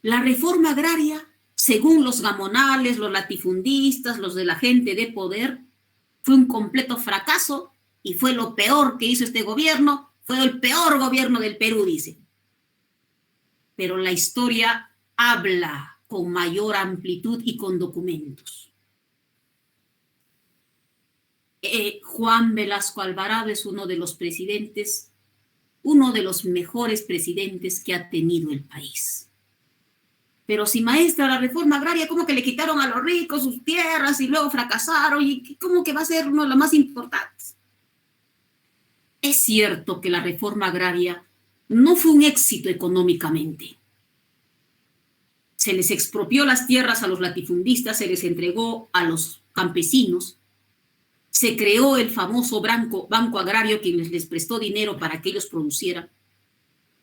La reforma agraria, según los gamonales, los latifundistas, los de la gente de poder, fue un completo fracaso y fue lo peor que hizo este gobierno, fue el peor gobierno del Perú, dice. Pero la historia habla con mayor amplitud y con documentos. Juan Velasco Alvarado es uno de los presidentes, uno de los mejores presidentes que ha tenido el país. Pero si maestra la reforma agraria, ¿cómo que le quitaron a los ricos sus tierras y luego fracasaron? ¿Y cómo que va a ser uno de los más importantes? Es cierto que la reforma agraria no fue un éxito económicamente. Se les expropió las tierras a los latifundistas, se les entregó a los campesinos. Se creó el famoso Banco Agrario que les prestó dinero para que ellos producieran.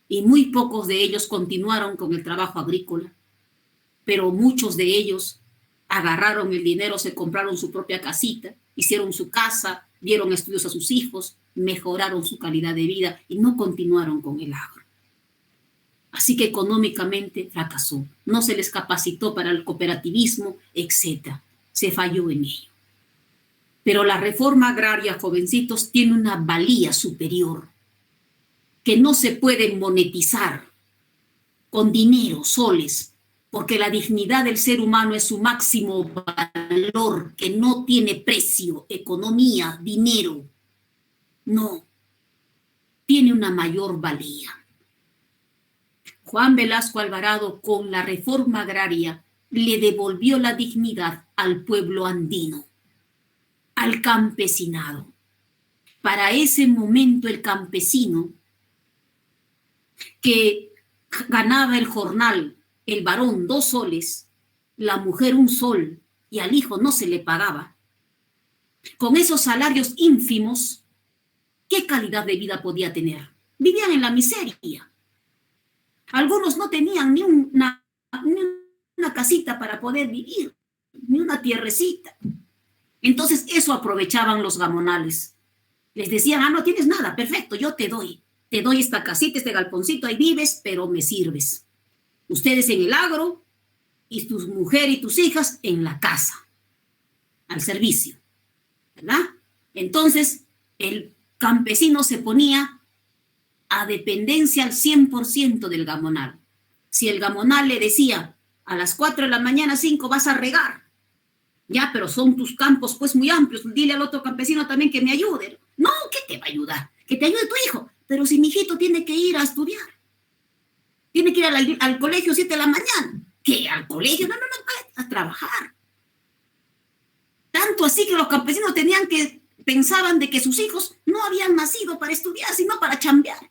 Y muy pocos de ellos continuaron con el trabajo agrícola. Pero muchos de ellos agarraron el dinero, se compraron su propia casita, hicieron su casa, dieron estudios a sus hijos, mejoraron su calidad de vida y no continuaron con el agro. Así que económicamente fracasó. No se les capacitó para el cooperativismo, etc. Se falló en ello. Pero la reforma agraria, jovencitos, tiene una valía superior que no se puede monetizar con dinero, soles, porque la dignidad del ser humano es su máximo valor, que no tiene precio, economía, dinero. No, tiene una mayor valía. Juan Velasco Alvarado, con la reforma agraria, le devolvió la dignidad al pueblo andino, al campesinado. Para ese momento el campesino que ganaba el jornal, el varón 2 soles, la mujer 1 sol, y al hijo no se le pagaba. Con esos salarios ínfimos, ¿qué calidad de vida podía tener? Vivían en la miseria. Algunos no tenían ni una casita para poder vivir, ni una tierrecita. Entonces eso aprovechaban los gamonales. Les decían, no tienes nada, perfecto, yo te doy esta casita, este galponcito, ahí vives, pero me sirves. Ustedes en el agro y tu mujer y tus hijas en la casa, al servicio, ¿verdad? Entonces el campesino se ponía a dependencia al 100% del gamonal. Si el gamonal le decía, a las 4 de la mañana, 5 vas a regar, ya, pero son tus campos pues muy amplios, dile al otro campesino también que me ayude. No, ¿qué te va a ayudar? Que te ayude tu hijo. Pero si mi hijito tiene que ir a estudiar, tiene que ir al colegio 7 de la mañana. ¿Qué? ¿Al colegio? No, a trabajar. Tanto así que los campesinos pensaban de que sus hijos no habían nacido para estudiar, sino para chambear.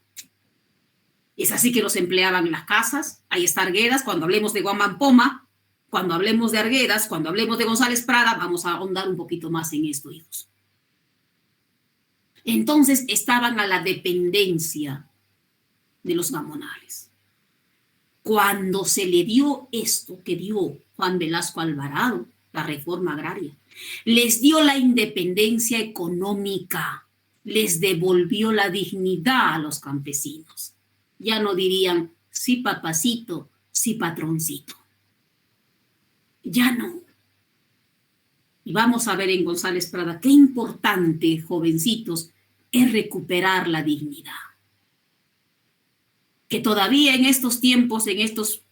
Es así que los empleaban en las casas. Ahí está Arguedas, cuando hablemos de Guamampoma, cuando hablemos de Arguedas, cuando hablemos de González Prada, vamos a ahondar un poquito más en esto, hijos. Entonces estaban a la dependencia de los gamonales. Cuando se le dio esto que dio Juan Velasco Alvarado, la reforma agraria, les dio la independencia económica, les devolvió la dignidad a los campesinos. Ya no dirían, sí papacito, sí patroncito. Ya no. Y vamos a ver en González Prada qué importante, jovencitos, es recuperar la dignidad. Que todavía en estos tiempos, en estos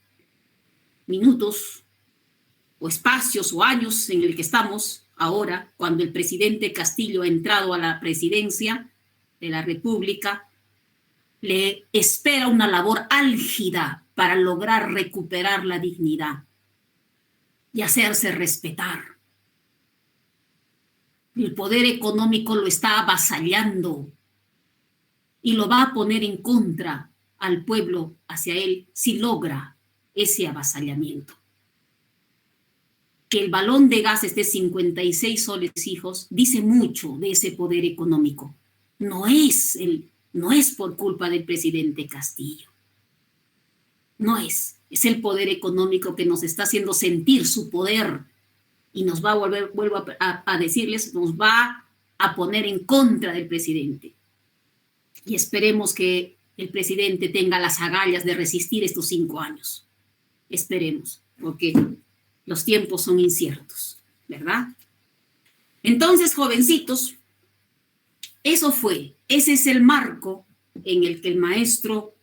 minutos o espacios o años en el que estamos ahora, cuando el presidente Castillo ha entrado a la presidencia de la República, le espera una labor álgida para lograr recuperar la dignidad y hacerse respetar. El poder económico lo está avasallando y lo va a poner en contra al pueblo hacia él si logra ese avasallamiento. Que el balón de gas esté 56 soles, hijos, dice mucho de ese poder económico. No es por culpa del presidente Castillo. No es el poder económico que nos está haciendo sentir su poder y nos va a vuelvo a decirles, nos va a poner en contra del presidente. Y esperemos que el presidente tenga las agallas de resistir estos 5 años. Esperemos, porque los tiempos son inciertos, ¿verdad? Entonces, jovencitos, ese es el marco en el que el maestro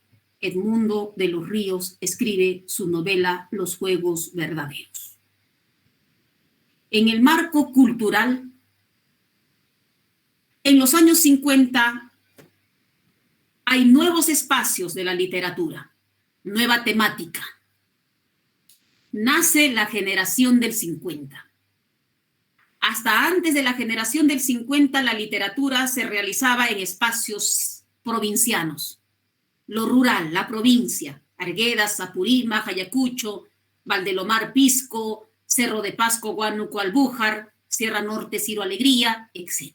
Edmundo de los Ríos escribe su novela Los Juegos Verdaderos. En el marco cultural, en los años 50 hay nuevos espacios de la literatura, nueva temática. Nace la generación del 50. Hasta antes de la generación del 50, la literatura se realizaba en espacios provincianos. Lo rural, la provincia, Arguedas, Apurímac, Ayacucho, Valdelomar, Pisco, Cerro de Pasco, Huánuco, Albújar, Sierra Norte, Ciro Alegría, etc.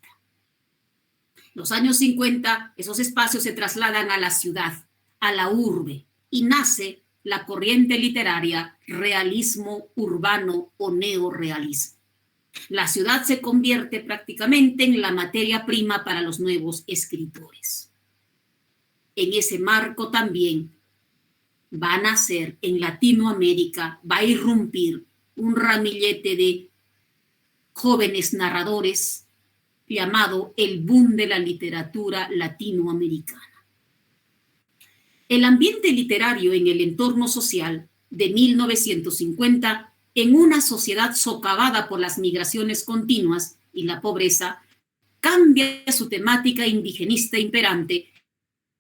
Los años 50, esos espacios se trasladan a la ciudad, a la urbe, y nace la corriente literaria realismo urbano o neorrealismo. La ciudad se convierte prácticamente en la materia prima para los nuevos escritores. En ese marco también va a nacer en Latinoamérica, va a irrumpir un ramillete de jóvenes narradores llamado el boom de la literatura latinoamericana. El ambiente literario en el entorno social de 1950, en una sociedad socavada por las migraciones continuas y la pobreza, cambia su temática indigenista imperante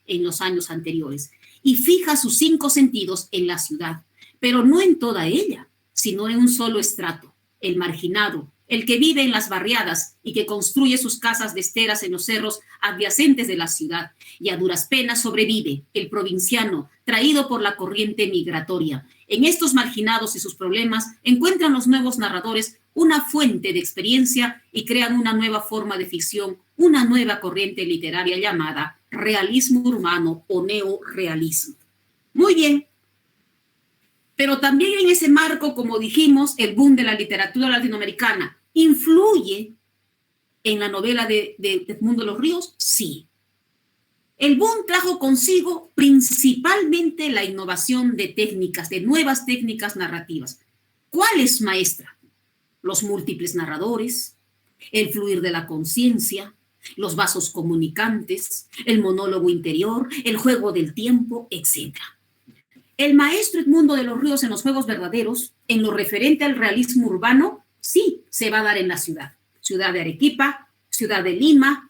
en los años anteriores y fija sus 5 sentidos en la ciudad, pero no en toda ella, sino en un solo estrato, el marginado, el que vive en las barriadas y que construye sus casas de esteras en los cerros adyacentes de la ciudad, y a duras penas sobrevive el provinciano traído por la corriente migratoria. En estos marginados y sus problemas encuentran los nuevos narradores una fuente de experiencia y crean una nueva forma de ficción, una nueva corriente literaria llamada realismo urbano o neorealismo. Muy bien. Pero también en ese marco, como dijimos, el boom de la literatura latinoamericana influye en la novela de Edmundo de los Ríos, sí. El boom trajo consigo principalmente la innovación de técnicas, de nuevas técnicas narrativas. ¿Cuáles, maestra? Los múltiples narradores, el fluir de la conciencia, los vasos comunicantes, el monólogo interior, el juego del tiempo, etc. El maestro Edmundo de los Ríos en los juegos verdaderos, en lo referente al realismo urbano, sí se va a dar en la ciudad. Ciudad de Arequipa, ciudad de Lima,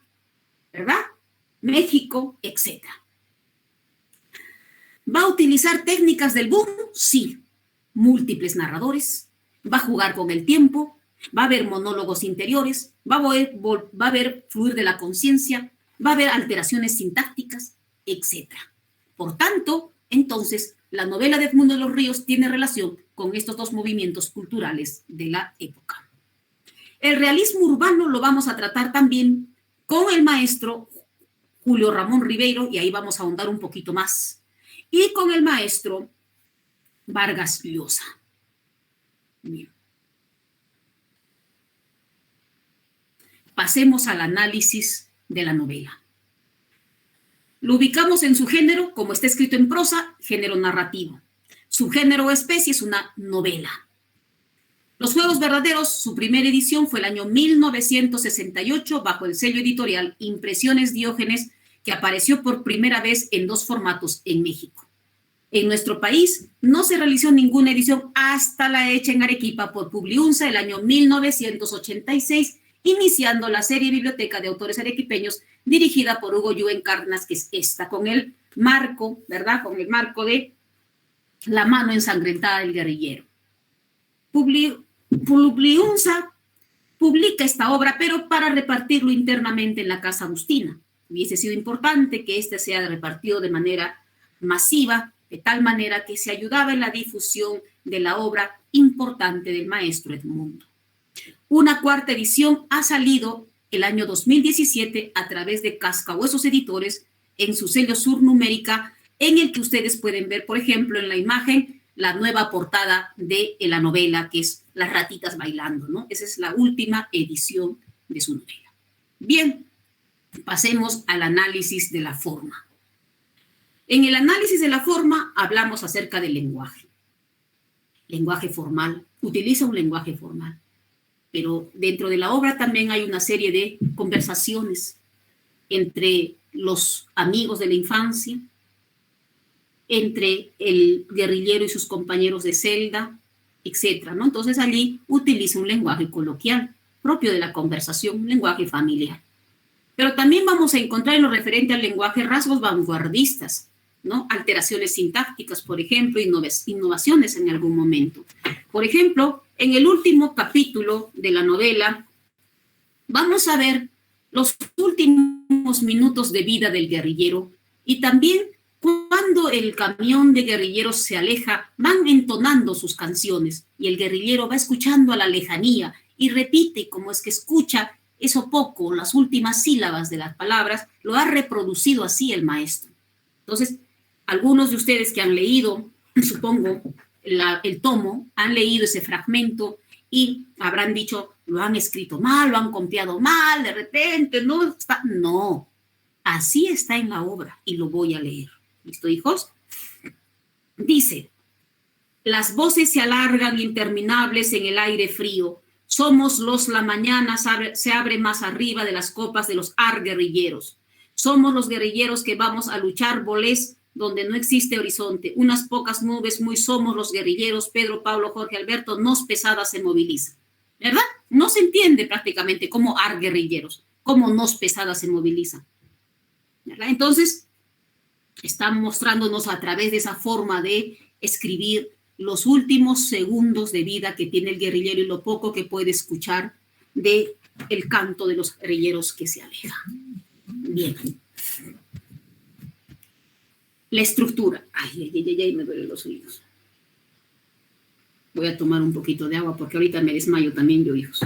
¿verdad? México, etc. ¿Va a utilizar técnicas del boom? Sí. Múltiples narradores, va a jugar con el tiempo, va a haber monólogos interiores, va a haber fluir de la conciencia, va a haber alteraciones sintácticas, etc. Por tanto, entonces, la novela de Edmundo de los Ríos tiene relación con estos dos movimientos culturales de la época. El realismo urbano lo vamos a tratar también con el maestro Julio Ramón Ribeiro, y ahí vamos a ahondar un poquito más, y con el maestro Vargas Llosa. Bien. Pasemos al análisis de la novela. Lo ubicamos en su género, como está escrito en prosa, género narrativo. Su género o especie es una novela. Los Juegos Verdaderos, su primera edición fue el año 1968 bajo el sello editorial Impresiones Diógenes, que apareció por primera vez en 2 formatos en México. En nuestro país no se realizó ninguna edición hasta la hecha en Arequipa por Publiunza el año 1986, iniciando la serie Biblioteca de Autores Arequipeños, dirigida por Hugo Yuen Cárdenas, que es esta, con el marco, ¿verdad? Con el marco de La mano ensangrentada del guerrillero. Publiunza publica esta obra, pero para repartirlo internamente en la Casa Agustina. Hubiese sido importante que este sea repartido de manera masiva, de tal manera que se ayudaba en la difusión de la obra importante del maestro Edmundo. Una 4ª edición ha salido el año 2017 a través de Cascahuesos Editores en su sello Surnumérica, en el que ustedes pueden ver, por ejemplo, en la imagen, la nueva portada de la novela, que es Las ratitas bailando, ¿no? Esa es la última edición de su novela. Bien, pasemos al análisis de la forma. En el análisis de la forma hablamos acerca del lenguaje. Lenguaje formal, utiliza un lenguaje formal. Pero dentro de la obra también hay una serie de conversaciones entre los amigos de la infancia, entre el guerrillero y sus compañeros de celda, etc., ¿no? Entonces allí utiliza un lenguaje coloquial, propio de la conversación, un lenguaje familiar. Pero también vamos a encontrar en lo referente al lenguaje rasgos vanguardistas, ¿no? Alteraciones sintácticas, por ejemplo, innovaciones en algún momento. Por ejemplo, en el último capítulo de la novela, vamos a ver los últimos minutos de vida del guerrillero y también cuando el camión de guerrilleros se aleja, van entonando sus canciones y el guerrillero va escuchando a la lejanía y repite como es que escucha eso poco, las últimas sílabas de las palabras, lo ha reproducido así el maestro. Entonces, algunos de ustedes que han leído, supongo, el tomo, han leído ese fragmento y habrán dicho, lo han escrito mal, lo han copiado mal, de repente, no está. No, así está en la obra y lo voy a leer. ¿Listo, hijos? Dice, las voces se alargan interminables en el aire frío, Somos los la mañana se abre más arriba de las copas de los guerrilleros. Somos los guerrilleros que vamos a luchar bolés donde no existe horizonte. Unas pocas nubes, muy somos los guerrilleros. Pedro, Pablo, Jorge, Alberto, nos pesadas se movilizan. ¿Verdad? No se entiende prácticamente cómo guerrilleros, cómo nos pesadas se movilizan. ¿Verdad? Entonces, están mostrándonos a través de esa forma de escribir los últimos segundos de vida que tiene el guerrillero y lo poco que puede escuchar de el canto de los guerrilleros que se alejan. Bien. La estructura. Ay, me duelen los oídos. Voy a tomar un poquito de agua porque ahorita me desmayo también yo, hijos.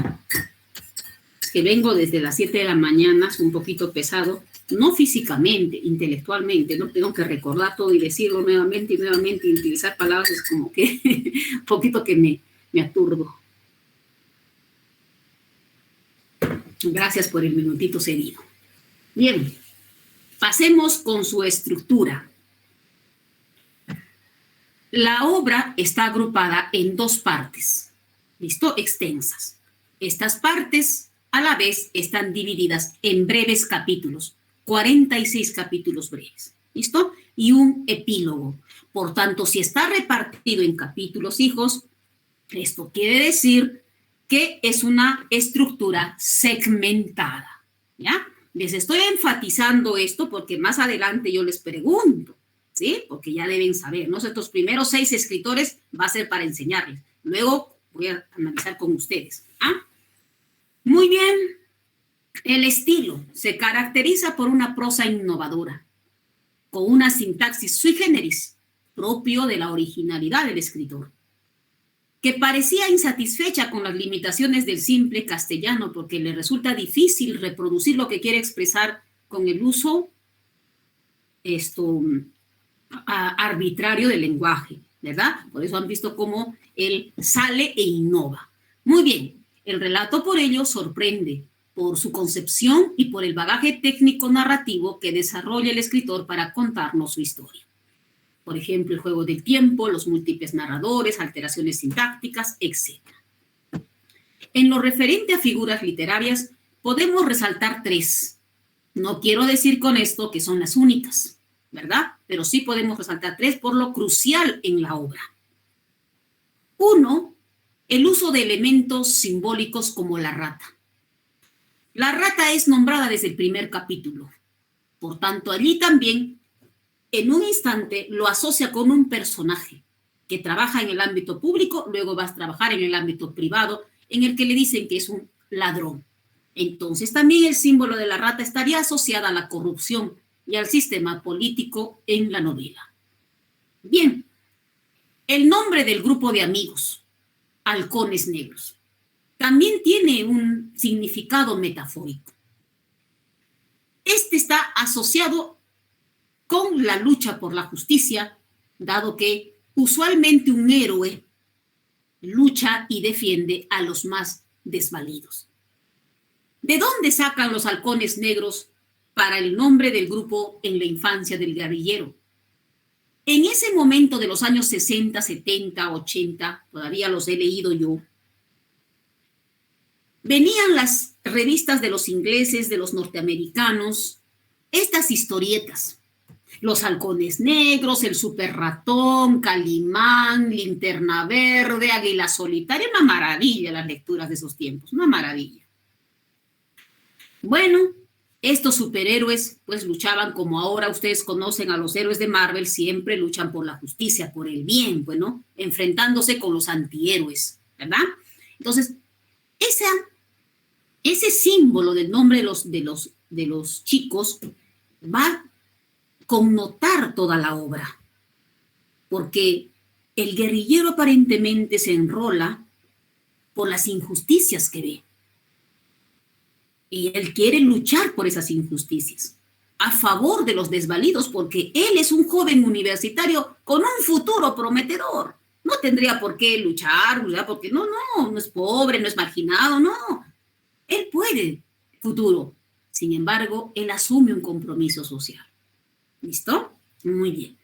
Es que vengo desde las 7 de la mañana, es un poquito pesado, no físicamente, intelectualmente, no tengo que recordar todo y decirlo nuevamente y nuevamente y utilizar palabras, es como que un poquito que me aturdo. Gracias por el minutito cedido. Bien, pasemos con su estructura. La obra está agrupada en dos partes, ¿listo? Extensas. Estas partes, a la vez, están divididas en breves capítulos, 46 capítulos breves, ¿listo? Y un epílogo. Por tanto, si está repartido en capítulos, hijos, esto quiere decir que es una estructura segmentada, ¿ya? Les estoy enfatizando esto porque más adelante yo les pregunto, ¿sí? Porque ya deben saber, ¿no? Estos primeros 6 escritores va a ser para enseñarles. Luego voy a analizar con ustedes. ¿Ah? Muy bien. El estilo se caracteriza por una prosa innovadora, con una sintaxis sui generis, propio de la originalidad del escritor, que parecía insatisfecha con las limitaciones del simple castellano porque le resulta difícil reproducir lo que quiere expresar con el uso arbitrario del lenguaje, ¿verdad? Por eso han visto cómo él sale e innova. Muy bien, el relato por ello sorprende por su concepción y por el bagaje técnico narrativo que desarrolla el escritor para contarnos su historia. Por ejemplo, el juego del tiempo, los múltiples narradores, alteraciones sintácticas, etc. En lo referente a figuras literarias, podemos resaltar 3. No quiero decir con esto que son las únicas, ¿verdad? Pero sí podemos resaltar 3 por lo crucial en la obra. 1, el uso de elementos simbólicos como la rata. La rata es nombrada desde el primer capítulo. Por tanto, allí también, en un instante, lo asocia con un personaje que trabaja en el ámbito público, luego va a trabajar en el ámbito privado, en el que le dicen que es un ladrón. Entonces, también el símbolo de la rata estaría asociada a la corrupción y al sistema político en la novela. Bien, el nombre del grupo de amigos, halcones negros, también tiene un significado metafórico. Este está asociado con la lucha por la justicia, dado que usualmente un héroe lucha y defiende a los más desvalidos. ¿De dónde sacan los halcones negros para el nombre del grupo en la infancia del guerrillero? En ese momento de los años 60, 70, 80, todavía los he leído yo, venían las revistas de los ingleses, de los norteamericanos, estas historietas. Los halcones negros, el super ratón, Calimán, Linterna Verde, Águila Solitaria, una maravilla las lecturas de esos tiempos, una maravilla. Bueno, estos superhéroes pues luchaban como ahora ustedes conocen a los héroes de Marvel, siempre luchan por la justicia, por el bien, bueno, enfrentándose con los antihéroes, ¿verdad? Entonces, ese símbolo del nombre de los chicos va a connotar toda la obra, porque el guerrillero aparentemente se enrola por las injusticias que ve. Y él quiere luchar por esas injusticias, a favor de los desvalidos, porque él es un joven universitario con un futuro prometedor. No tendría por qué luchar, ¿verdad? Porque no es pobre, no es marginado, no. Él puede futuro. Sin embargo, él asume un compromiso social. ¿Listo? Muy bien.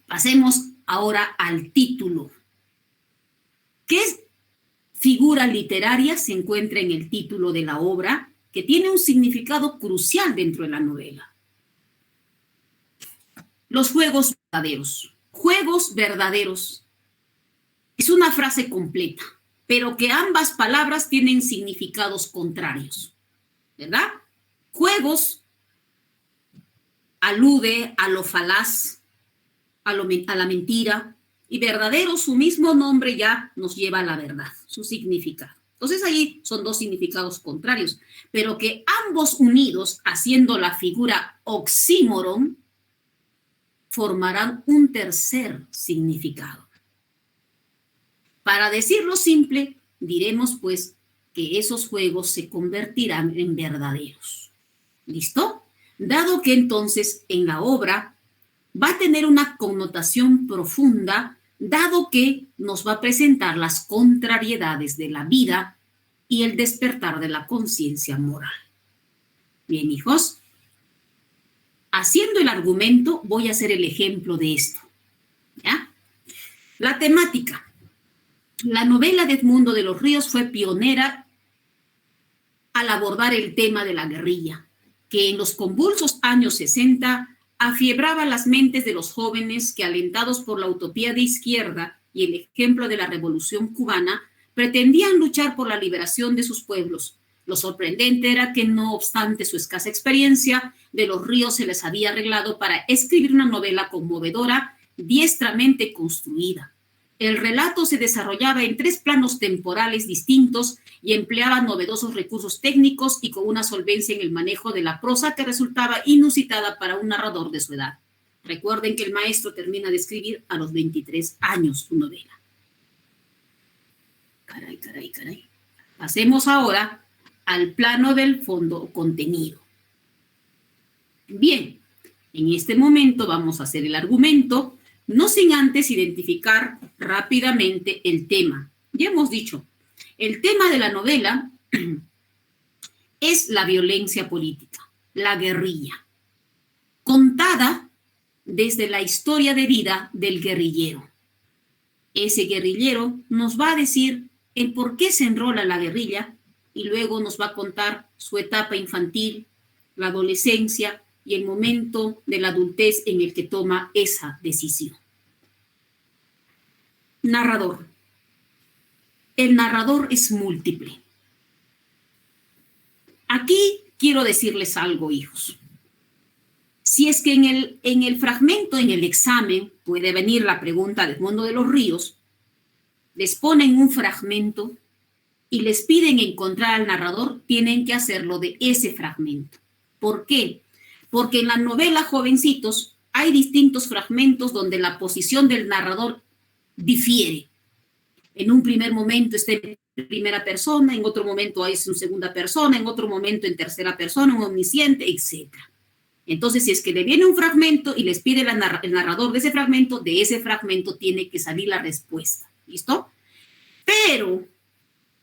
Pasemos ahora al título, que figura literaria se encuentra en el título de la obra, que tiene un significado crucial dentro de la novela. Los juegos verdaderos. Juegos verdaderos. Es una frase completa, pero que ambas palabras tienen significados contrarios, ¿verdad? Juegos alude a lo falaz, a la mentira, y verdadero, su mismo nombre ya nos lleva a la verdad, su significado. Entonces ahí son dos significados contrarios, pero que ambos unidos, haciendo la figura oxímoron, formarán un tercer significado. Para decirlo simple, diremos pues que esos juegos se convertirán en verdaderos. ¿Listo? Dado que entonces en la obra va a tener una connotación profunda, dado que nos va a presentar las contrariedades de la vida y el despertar de la conciencia moral. Bien, hijos, haciendo el argumento, voy a hacer el ejemplo de esto. ¿Ya? La temática. La novela de Edmundo de los Ríos fue pionera al abordar el tema de la guerrilla, que en los convulsos años 60 afiebraba las mentes de los jóvenes que, alentados por la utopía de izquierda y el ejemplo de la Revolución cubana, pretendían luchar por la liberación de sus pueblos. Lo sorprendente era que, no obstante su escasa experiencia, de los Ríos se les había arreglado para escribir una novela conmovedora, diestramente construida. El relato se desarrollaba en 3 planos temporales distintos y empleaba novedosos recursos técnicos y con una solvencia en el manejo de la prosa que resultaba inusitada para un narrador de su edad. Recuerden que el maestro termina de escribir a los 23 años su novela. Caray. Pasemos ahora al plano del fondo o contenido. Bien, en este momento vamos a hacer el argumento, no sin antes identificar rápidamente el tema. Ya hemos dicho, el tema de la novela es la violencia política, la guerrilla, contada desde la historia de vida del guerrillero. Ese guerrillero nos va a decir el por qué se enrola la guerrilla y luego nos va a contar su etapa infantil, la adolescencia y el momento de la adultez en el que toma esa decisión. Narrador. El narrador es múltiple. Aquí quiero decirles algo, hijos. Si es que en el fragmento, en el examen, puede venir la pregunta de Edmundo de los Ríos, les ponen un fragmento y les piden encontrar al narrador, tienen que hacerlo de ese fragmento. ¿Por qué? Porque en la novela, jovencitos, hay distintos fragmentos donde la posición del narrador difiere. En un primer momento está en primera persona, en otro momento es en segunda persona, en otro momento en tercera persona, un omnisciente, etc. Entonces, si es que le viene un fragmento y les pide el narrador de ese fragmento tiene que salir la respuesta. ¿Listo? Pero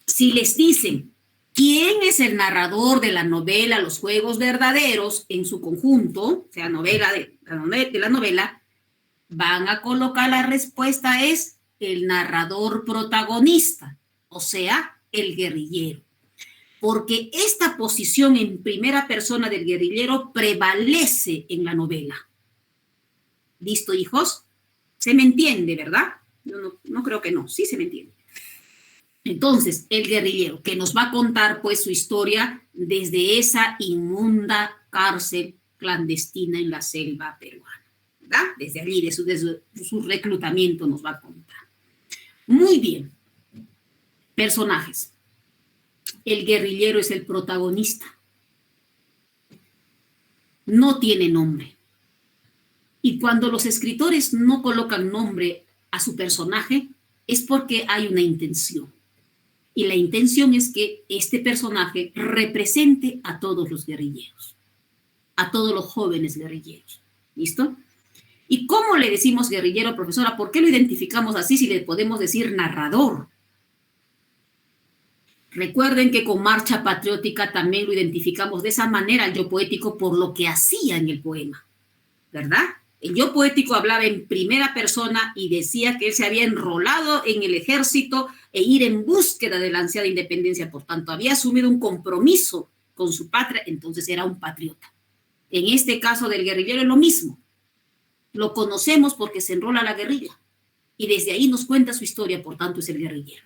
si les dicen quién es el narrador de la novela Los Juegos Verdaderos en su conjunto, o sea, de la novela, van a colocar la respuesta es el narrador protagonista, o sea, el guerrillero. Porque esta posición en primera persona del guerrillero prevalece en la novela. ¿Listo, hijos? ¿Se me entiende, verdad? Yo no creo que no, sí se me entiende. Entonces, el guerrillero, que nos va a contar pues su historia desde esa inmunda cárcel clandestina en la selva peruana, ¿verdad? Desde allí, desde su reclutamiento nos va a contar. Muy bien. Personajes. El guerrillero es el protagonista. No tiene nombre. Y cuando los escritores no colocan nombre a su personaje, es porque hay una intención. Y la intención es que este personaje represente a todos los guerrilleros, a todos los jóvenes guerrilleros. ¿Listo? ¿Y cómo le decimos guerrillero, profesora? ¿Por qué lo identificamos así si le podemos decir narrador? Recuerden que con Marcha Patriótica también lo identificamos de esa manera, el yo poético, por lo que hacía en el poema, ¿verdad? El yo poético hablaba en primera persona y decía que él se había enrolado en el ejército e ir en búsqueda de la ansiada independencia. Por tanto, había asumido un compromiso con su patria, entonces era un patriota. En este caso del guerrillero es lo mismo. Lo conocemos porque se enrola a la guerrilla y desde ahí nos cuenta su historia, por tanto es el guerrillero.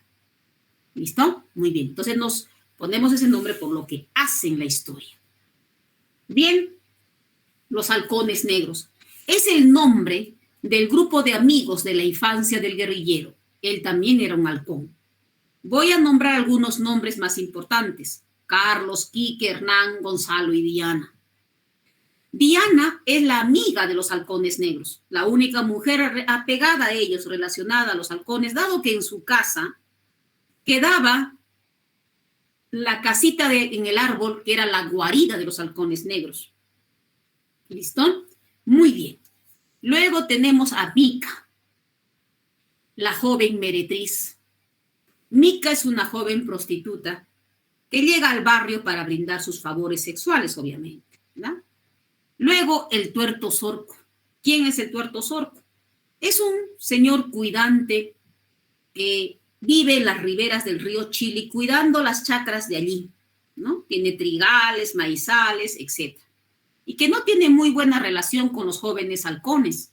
¿Listo? Muy bien. Entonces nos ponemos ese nombre por lo que hacen la historia. Bien, los halcones negros. Es el nombre del grupo de amigos de la infancia del guerrillero. Él también era un halcón. Voy a nombrar algunos nombres más importantes. Carlos, Quique, Hernán, Gonzalo y Diana. Diana es la amiga de los halcones negros, la única mujer apegada a ellos, relacionada a los halcones, dado que en su casa quedaba la casita en el árbol, que era la guarida de los halcones negros. ¿Listo? Muy bien. Luego tenemos a Mica, la joven meretriz. Mica es una joven prostituta que llega al barrio para brindar sus favores sexuales, obviamente, ¿verdad? Luego, el tuerto Zorco. ¿Quién es el tuerto Zorco? Es un señor cuidante que vive en las riberas del río Chili, cuidando las chacras de allí, ¿no? Tiene trigales, maizales, etc. Y que no tiene muy buena relación con los jóvenes halcones,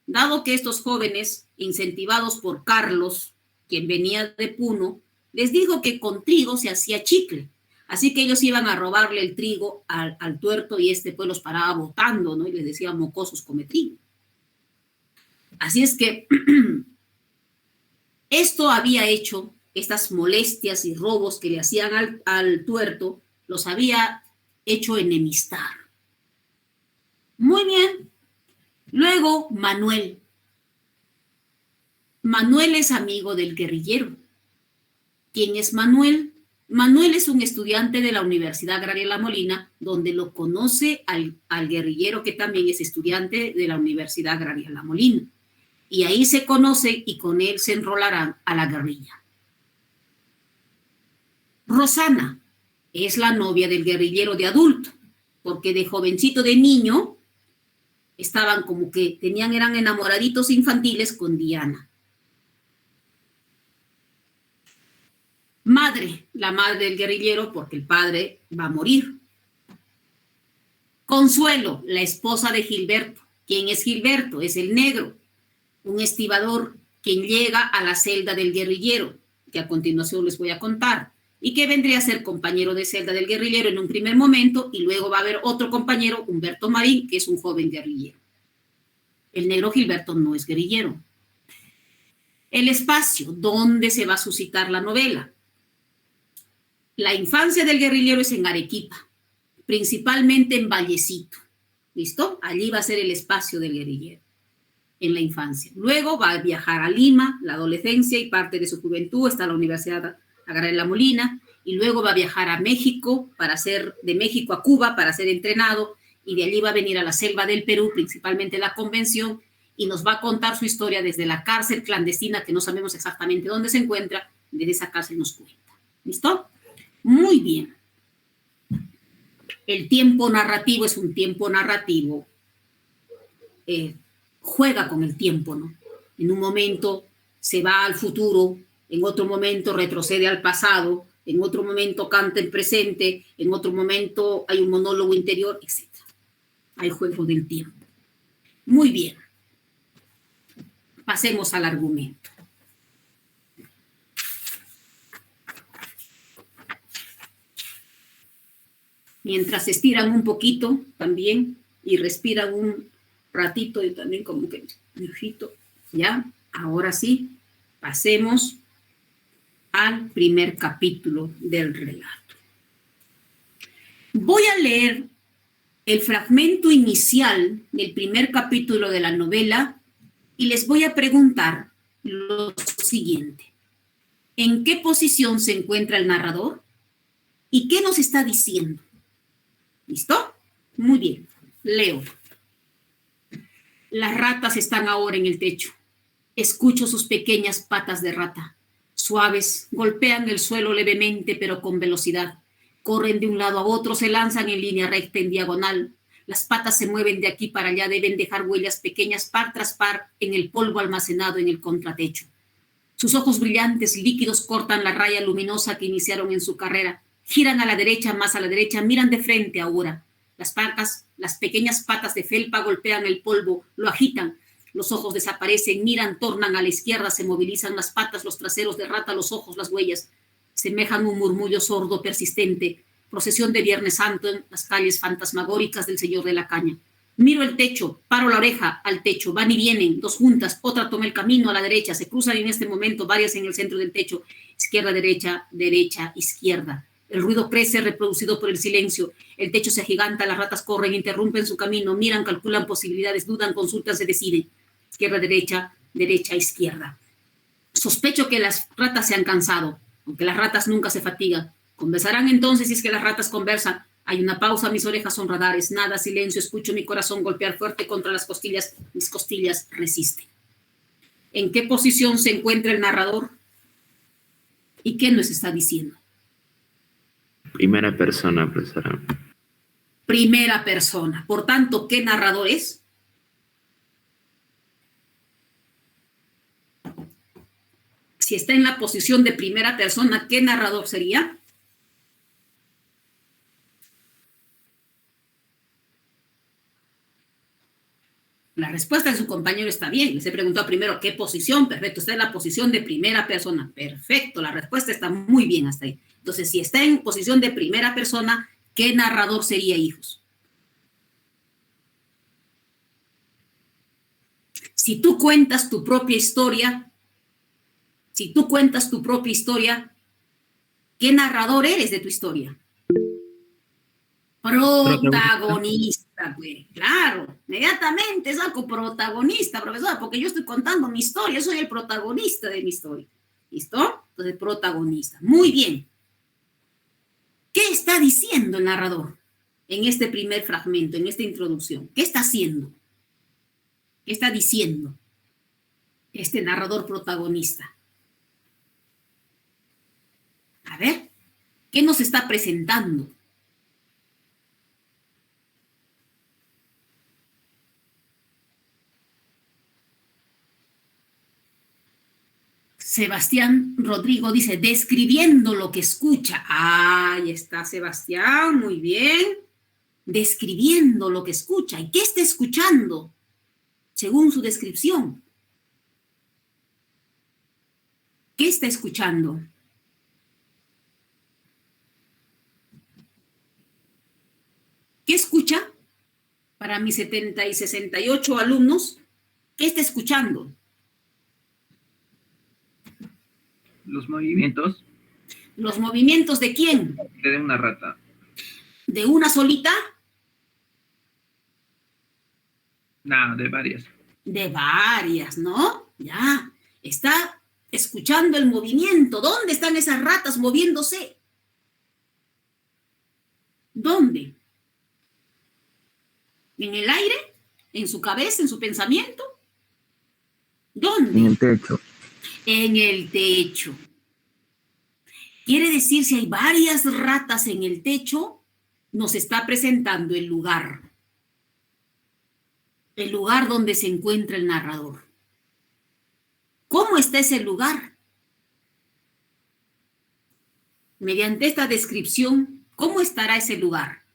dado que estos jóvenes, incentivados por Carlos, quien venía de Puno, les dijo que con trigo se hacía chicle. Así que ellos iban a robarle el trigo al tuerto y este pues los paraba botando, ¿no? Y les decía, mocosos, come trigo. Así es que esto había hecho, estas molestias y robos que le hacían al tuerto, los había hecho enemistar. Muy bien. Luego, Manuel. Manuel es amigo del guerrillero. ¿Quién es Manuel? Manuel es un estudiante de la Universidad Agraria La Molina, donde lo conoce al guerrillero, que también es estudiante de la Universidad Agraria La Molina. Y ahí se conoce y con él se enrolarán a la guerrilla. Rosana es la novia del guerrillero de adulto, porque de jovencito, de niño, estaban como que eran enamoraditos infantiles con Diana. Madre, la madre del guerrillero, porque el padre va a morir. Consuelo, la esposa de Gilberto. ¿Quién es Gilberto? Es el negro, un estibador quien llega a la celda del guerrillero, que a continuación les voy a contar, y que vendría a ser compañero de celda del guerrillero en un primer momento, y luego va a haber otro compañero, Humberto Marín, que es un joven guerrillero. El negro Gilberto no es guerrillero. El espacio, ¿dónde se va a suscitar la novela? La infancia del guerrillero es en Arequipa, principalmente en Vallecito. ¿Listo? Allí va a ser el espacio del guerrillero, en la infancia. Luego va a viajar a Lima, la adolescencia y parte de su juventud, está en la Universidad Agraria La Molina, y luego va a viajar a México, de México a Cuba para ser entrenado, y de allí va a venir a la selva del Perú, principalmente la convención, y nos va a contar su historia desde la cárcel clandestina, que no sabemos exactamente dónde se encuentra, desde esa cárcel nos cuenta. ¿Listo? Muy bien. El tiempo narrativo es un tiempo narrativo. Juega con el tiempo, ¿no? En un momento se va al futuro, en otro momento retrocede al pasado, en otro momento canta el presente, en otro momento hay un monólogo interior, etc. Hay juego del tiempo. Muy bien. Pasemos al argumento. Mientras se estiran un poquito también y respiran un ratito y también como que nervito, ¿ya? Ahora sí, pasemos al primer capítulo del relato. Voy a leer el fragmento inicial del primer capítulo de la novela y les voy a preguntar lo siguiente. ¿En qué posición se encuentra el narrador? ¿Y qué nos está diciendo? ¿Listo? Muy bien. Leo. Las ratas están ahora en el techo. Escucho sus pequeñas patas de rata. Suaves, golpean el suelo levemente pero con velocidad. Corren de un lado a otro, se lanzan en línea recta, en diagonal. Las patas se mueven de aquí para allá, deben dejar huellas pequeñas par tras par en el polvo almacenado en el contratecho. Sus ojos brillantes, líquidos, cortan la raya luminosa que iniciaron en su carrera. Giran a la derecha, más a la derecha, miran de frente ahora. Las pequeñas patas de felpa golpean el polvo, lo agitan. Los ojos desaparecen, miran, tornan a la izquierda, se movilizan las patas, los traseros de rata, los ojos, las huellas. Semejan un murmullo sordo persistente. Procesión de Viernes Santo en las calles fantasmagóricas del Señor de la Caña. Miro el techo, paro la oreja al techo, van y vienen, dos juntas, otra toma el camino a la derecha, se cruzan en este momento varias en el centro del techo, izquierda, derecha, derecha, izquierda. El ruido crece, reproducido por el silencio. El techo se agiganta, las ratas corren, interrumpen su camino, miran, calculan posibilidades, dudan, consultan, se deciden. Izquierda, derecha, derecha, izquierda. Sospecho que las ratas se han cansado, aunque las ratas nunca se fatigan. Conversarán entonces si es que las ratas conversan. Hay una pausa, mis orejas son radares, nada, silencio, escucho mi corazón golpear fuerte contra las costillas, mis costillas resisten. ¿En qué posición se encuentra el narrador? ¿Y qué nos está diciendo? Primera persona, profesora. Primera persona. Por tanto, ¿qué narrador es? Si está en la posición de primera persona, ¿qué narrador sería? La respuesta de su compañero está bien. Les he preguntado primero qué posición. Perfecto, está en la posición de primera persona. Perfecto, la respuesta está muy bien hasta ahí. Entonces, si está en posición de primera persona, ¿qué narrador sería, hijos? Si tú cuentas tu propia historia, ¿qué narrador eres de tu historia? Protagonista, pues, claro, inmediatamente saco protagonista, profesora, porque yo estoy contando mi historia, soy el protagonista de mi historia. ¿Listo? Entonces, protagonista. Muy bien. ¿Qué está diciendo el narrador en este primer fragmento, en esta introducción? ¿Qué está haciendo? ¿Qué está diciendo este narrador protagonista? A ver, ¿qué nos está presentando? Sebastián Rodrigo dice, describiendo lo que escucha. Ahí está Sebastián, muy bien. Describiendo lo que escucha. ¿Y qué está escuchando? Según su descripción. ¿Qué está escuchando? ¿Qué escucha? Para mis 70 y 68 alumnos, ¿qué está escuchando? Los movimientos. ¿Los movimientos de quién? De una rata. ¿De una solita? No, de varias. De varias, ¿no? Ya, está escuchando el movimiento. ¿Dónde están esas ratas moviéndose? ¿Dónde? ¿En el aire? ¿En su cabeza? ¿En su pensamiento? ¿Dónde? En el techo. En el techo. Quiere decir, si hay varias ratas en el techo, nos está presentando el lugar donde se encuentra el narrador. ¿Cómo está ese lugar? Mediante esta descripción, ¿cómo estará ese lugar?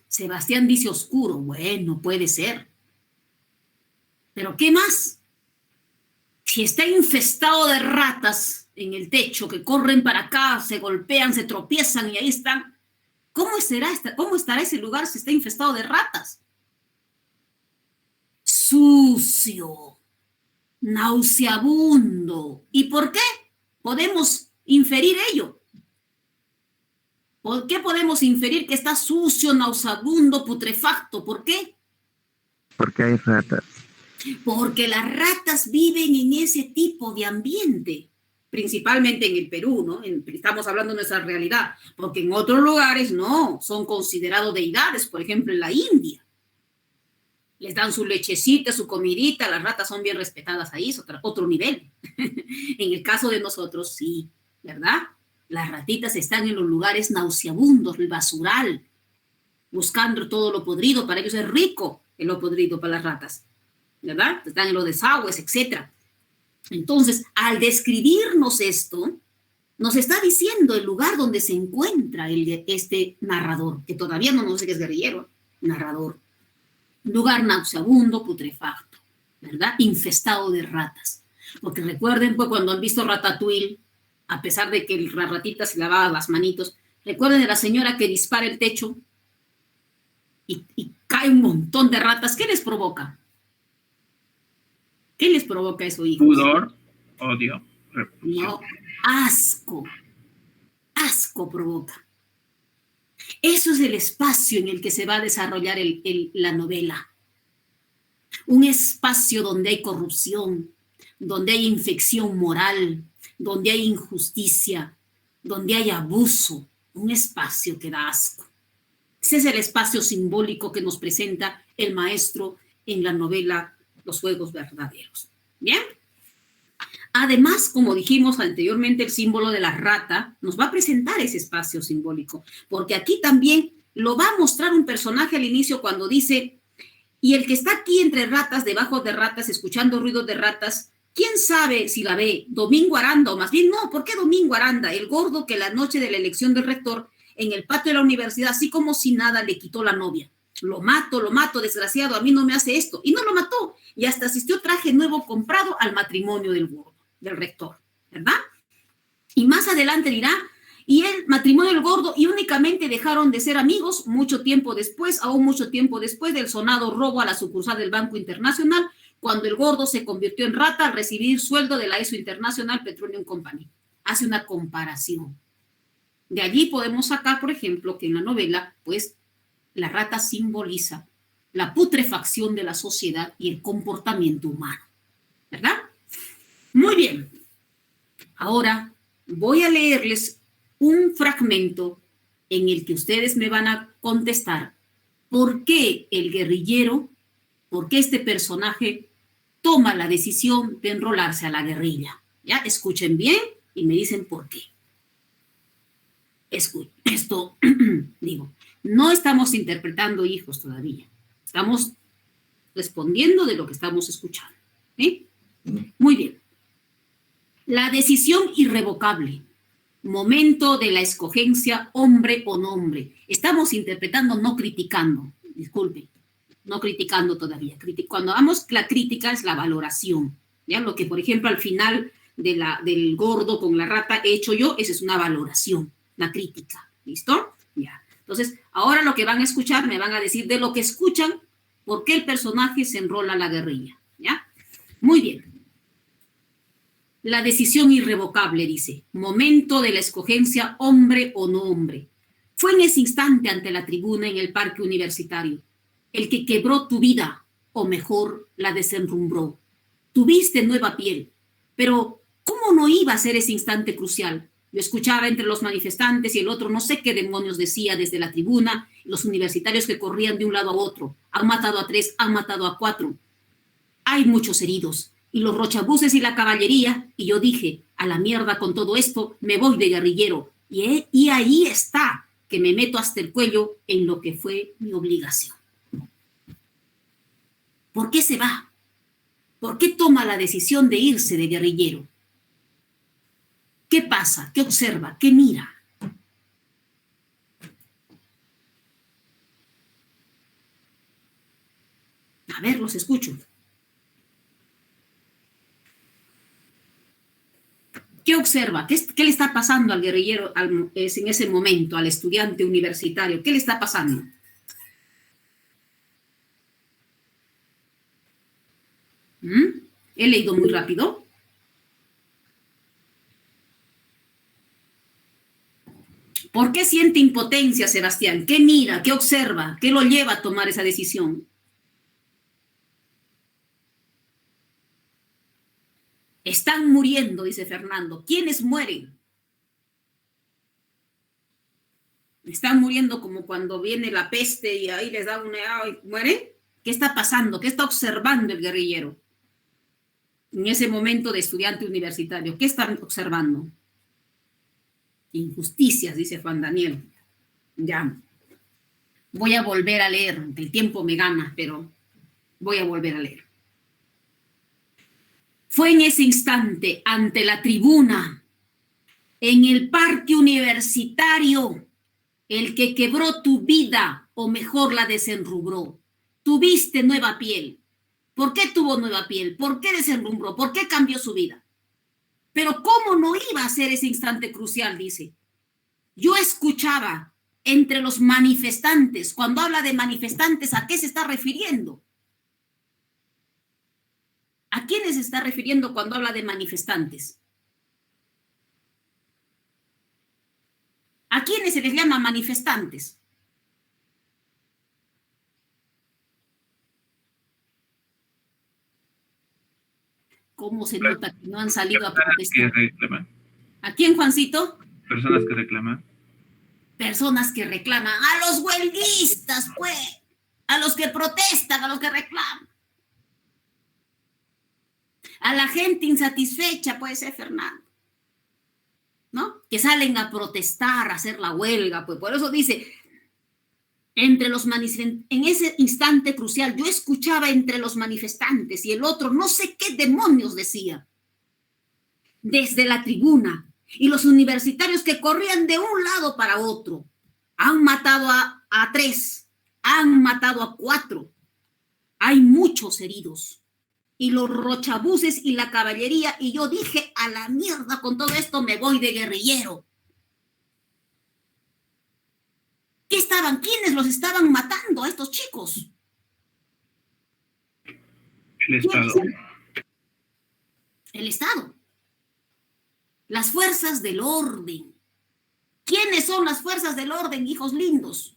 Sebastián dice oscuro. Bueno, puede ser. ¿Pero qué más? Si está infestado de ratas en el techo que corren para acá, se golpean, se tropiezan y ahí están, ¿cómo estará ese lugar si está infestado de ratas? Sucio, nauseabundo. ¿Y por qué podemos inferir ello? ¿Por qué podemos inferir que está sucio, nauseabundo, putrefacto? ¿Por qué? Porque hay ratas. Porque las ratas viven en ese tipo de ambiente, principalmente en el Perú, ¿no? Estamos hablando de nuestra realidad, porque en otros lugares no, son considerados deidades, por ejemplo en la India. Les dan su lechecita, su comidita, las ratas son bien respetadas ahí, es otro nivel. En el caso de nosotros, sí, ¿verdad? Las ratitas están en los lugares nauseabundos, el basural, buscando todo lo podrido. Para ellos es rico lo podrido para las ratas, ¿verdad? Están en los desagües, etc. Entonces, al describirnos esto, nos está diciendo el lugar donde se encuentra este narrador, que todavía no sé qué es guerrillero, narrador. Lugar nauseabundo, putrefacto, ¿verdad? Infestado de ratas. Porque recuerden, pues, cuando han visto Ratatouille, a pesar de que la ratita se lavaba las manitos, recuerden de la señora que dispara el techo y cae un montón de ratas. ¿Qué les provoca? ¿Qué les provoca eso, hijos? Pudor, odio, repulsión. No, asco. Asco provoca. Eso es el espacio en el que se va a desarrollar la novela. Un espacio donde hay corrupción, donde hay infección moral, donde hay injusticia, donde hay abuso. Un espacio que da asco. Ese es el espacio simbólico que nos presenta el maestro en la novela Los Juegos Verdaderos. ¿Bien? Además, como dijimos anteriormente, el símbolo de la rata nos va a presentar ese espacio simbólico, porque aquí también lo va a mostrar un personaje al inicio cuando dice, y el que está aquí entre ratas, debajo de ratas, escuchando ruidos de ratas, ¿quién sabe si la ve? Domingo Aranda, o más bien, no, ¿por qué Domingo Aranda? El gordo que la noche de la elección del rector, en el patio de la universidad, así como si nada, le quitó la novia. Lo mato, desgraciado, a mí no me hace esto. Y no lo mató, y hasta asistió traje nuevo comprado al matrimonio del gordo, del rector, ¿verdad? Y más adelante dirá, y el matrimonio del gordo, y únicamente dejaron de ser amigos mucho tiempo después, aún mucho tiempo después del sonado robo a la sucursal del Banco Internacional, cuando el gordo se convirtió en rata al recibir sueldo de la ESO International Petroleum Company. Hace una comparación. De allí podemos sacar, por ejemplo, que en la novela, pues, la rata simboliza la putrefacción de la sociedad y el comportamiento humano, ¿verdad? Muy bien. Ahora voy a leerles un fragmento en el que ustedes me van a contestar por qué el guerrillero, por qué este personaje toma la decisión de enrolarse a la guerrilla. ¿Ya? Escuchen bien y me dicen por qué. Esto, digo, no estamos interpretando, hijos, todavía. Estamos respondiendo de lo que estamos escuchando. ¿Sí? Muy bien. La decisión irrevocable. Momento de la escogencia, hombre o no hombre. Estamos interpretando, no criticando. Disculpe, no criticando todavía. Cuando hagamos la crítica es la valoración. ¿Ya? Lo que, por ejemplo, al final del gordo con la rata he hecho yo, esa es una valoración, una crítica. ¿Listo? Ya. Entonces, ahora lo que van a escuchar, me van a decir de lo que escuchan, por qué el personaje se enrola a la guerrilla. ¿Ya? Muy bien. La decisión irrevocable, dice, momento de la escogencia, hombre o no hombre. Fue en ese instante ante la tribuna en el parque universitario, el que quebró tu vida, o mejor, la desenrumbró. Tuviste nueva piel, pero ¿cómo no iba a ser ese instante crucial? Yo escuchaba entre los manifestantes y el otro no sé qué demonios decía desde la tribuna, los universitarios que corrían de un lado a otro. Han matado a 3, han matado a 4. Hay muchos heridos. Y los rochabuses y la caballería, y yo dije, a la mierda con todo esto, me voy de guerrillero. Y ahí está, que me meto hasta el cuello en lo que fue mi obligación. ¿Por qué se va? ¿Por qué toma la decisión de irse de guerrillero? ¿Qué pasa? ¿Qué observa? ¿Qué mira? A ver, los escucho. ¿Qué observa? ¿Qué le está pasando al guerrillero en ese momento, al estudiante universitario? ¿Qué le está pasando? ¿He leído muy rápido? ¿Por qué siente impotencia, Sebastián? ¿Qué mira? ¿Qué observa? ¿Qué lo lleva a tomar esa decisión? Están muriendo, dice Fernando. ¿Quiénes mueren? Están muriendo como cuando viene la peste y ahí les da una... ¿Mueren? ¿Qué está pasando? ¿Qué está observando el guerrillero en ese momento de estudiante universitario? ¿Qué están observando? Injusticias, dice Juan Daniel. Ya. Voy a volver a leer. El tiempo me gana, pero voy a volver a leer. Fue en ese instante, ante la tribuna, en el parque universitario, el que quebró tu vida, o mejor la desenrubró. Tuviste nueva piel. ¿Por qué tuvo nueva piel? ¿Por qué desenrumbró? ¿Por qué cambió su vida? Pero ¿cómo no iba a ser ese instante crucial? Dice. Yo escuchaba entre los manifestantes. Cuando habla de manifestantes, ¿a qué se está refiriendo? ¿A quiénes se está refiriendo cuando habla de manifestantes? ¿A quiénes se les llama manifestantes? ¿Cómo se nota que no han salido a protestar? ¿A quién, Juancito? Personas que reclaman. Personas que reclaman. A los huelguistas, pues. A los que protestan, a los que reclaman. A la gente insatisfecha, puede ser, Fernando, ¿no? Que salen a protestar, a hacer la huelga, pues por eso dice, entre los manifestantes, en ese instante crucial, yo escuchaba entre los manifestantes y el otro, no sé qué demonios decía, desde la tribuna, y los universitarios que corrían de un lado para otro, han matado a 3, han matado a 4, hay muchos heridos. Y los rochabuses y la caballería, y yo dije, a la mierda, con todo esto me voy de guerrillero. ¿Qué estaban? ¿Quiénes los estaban matando a estos chicos? El Estado. El Estado. Las fuerzas del orden. ¿Quiénes son las fuerzas del orden, hijos lindos?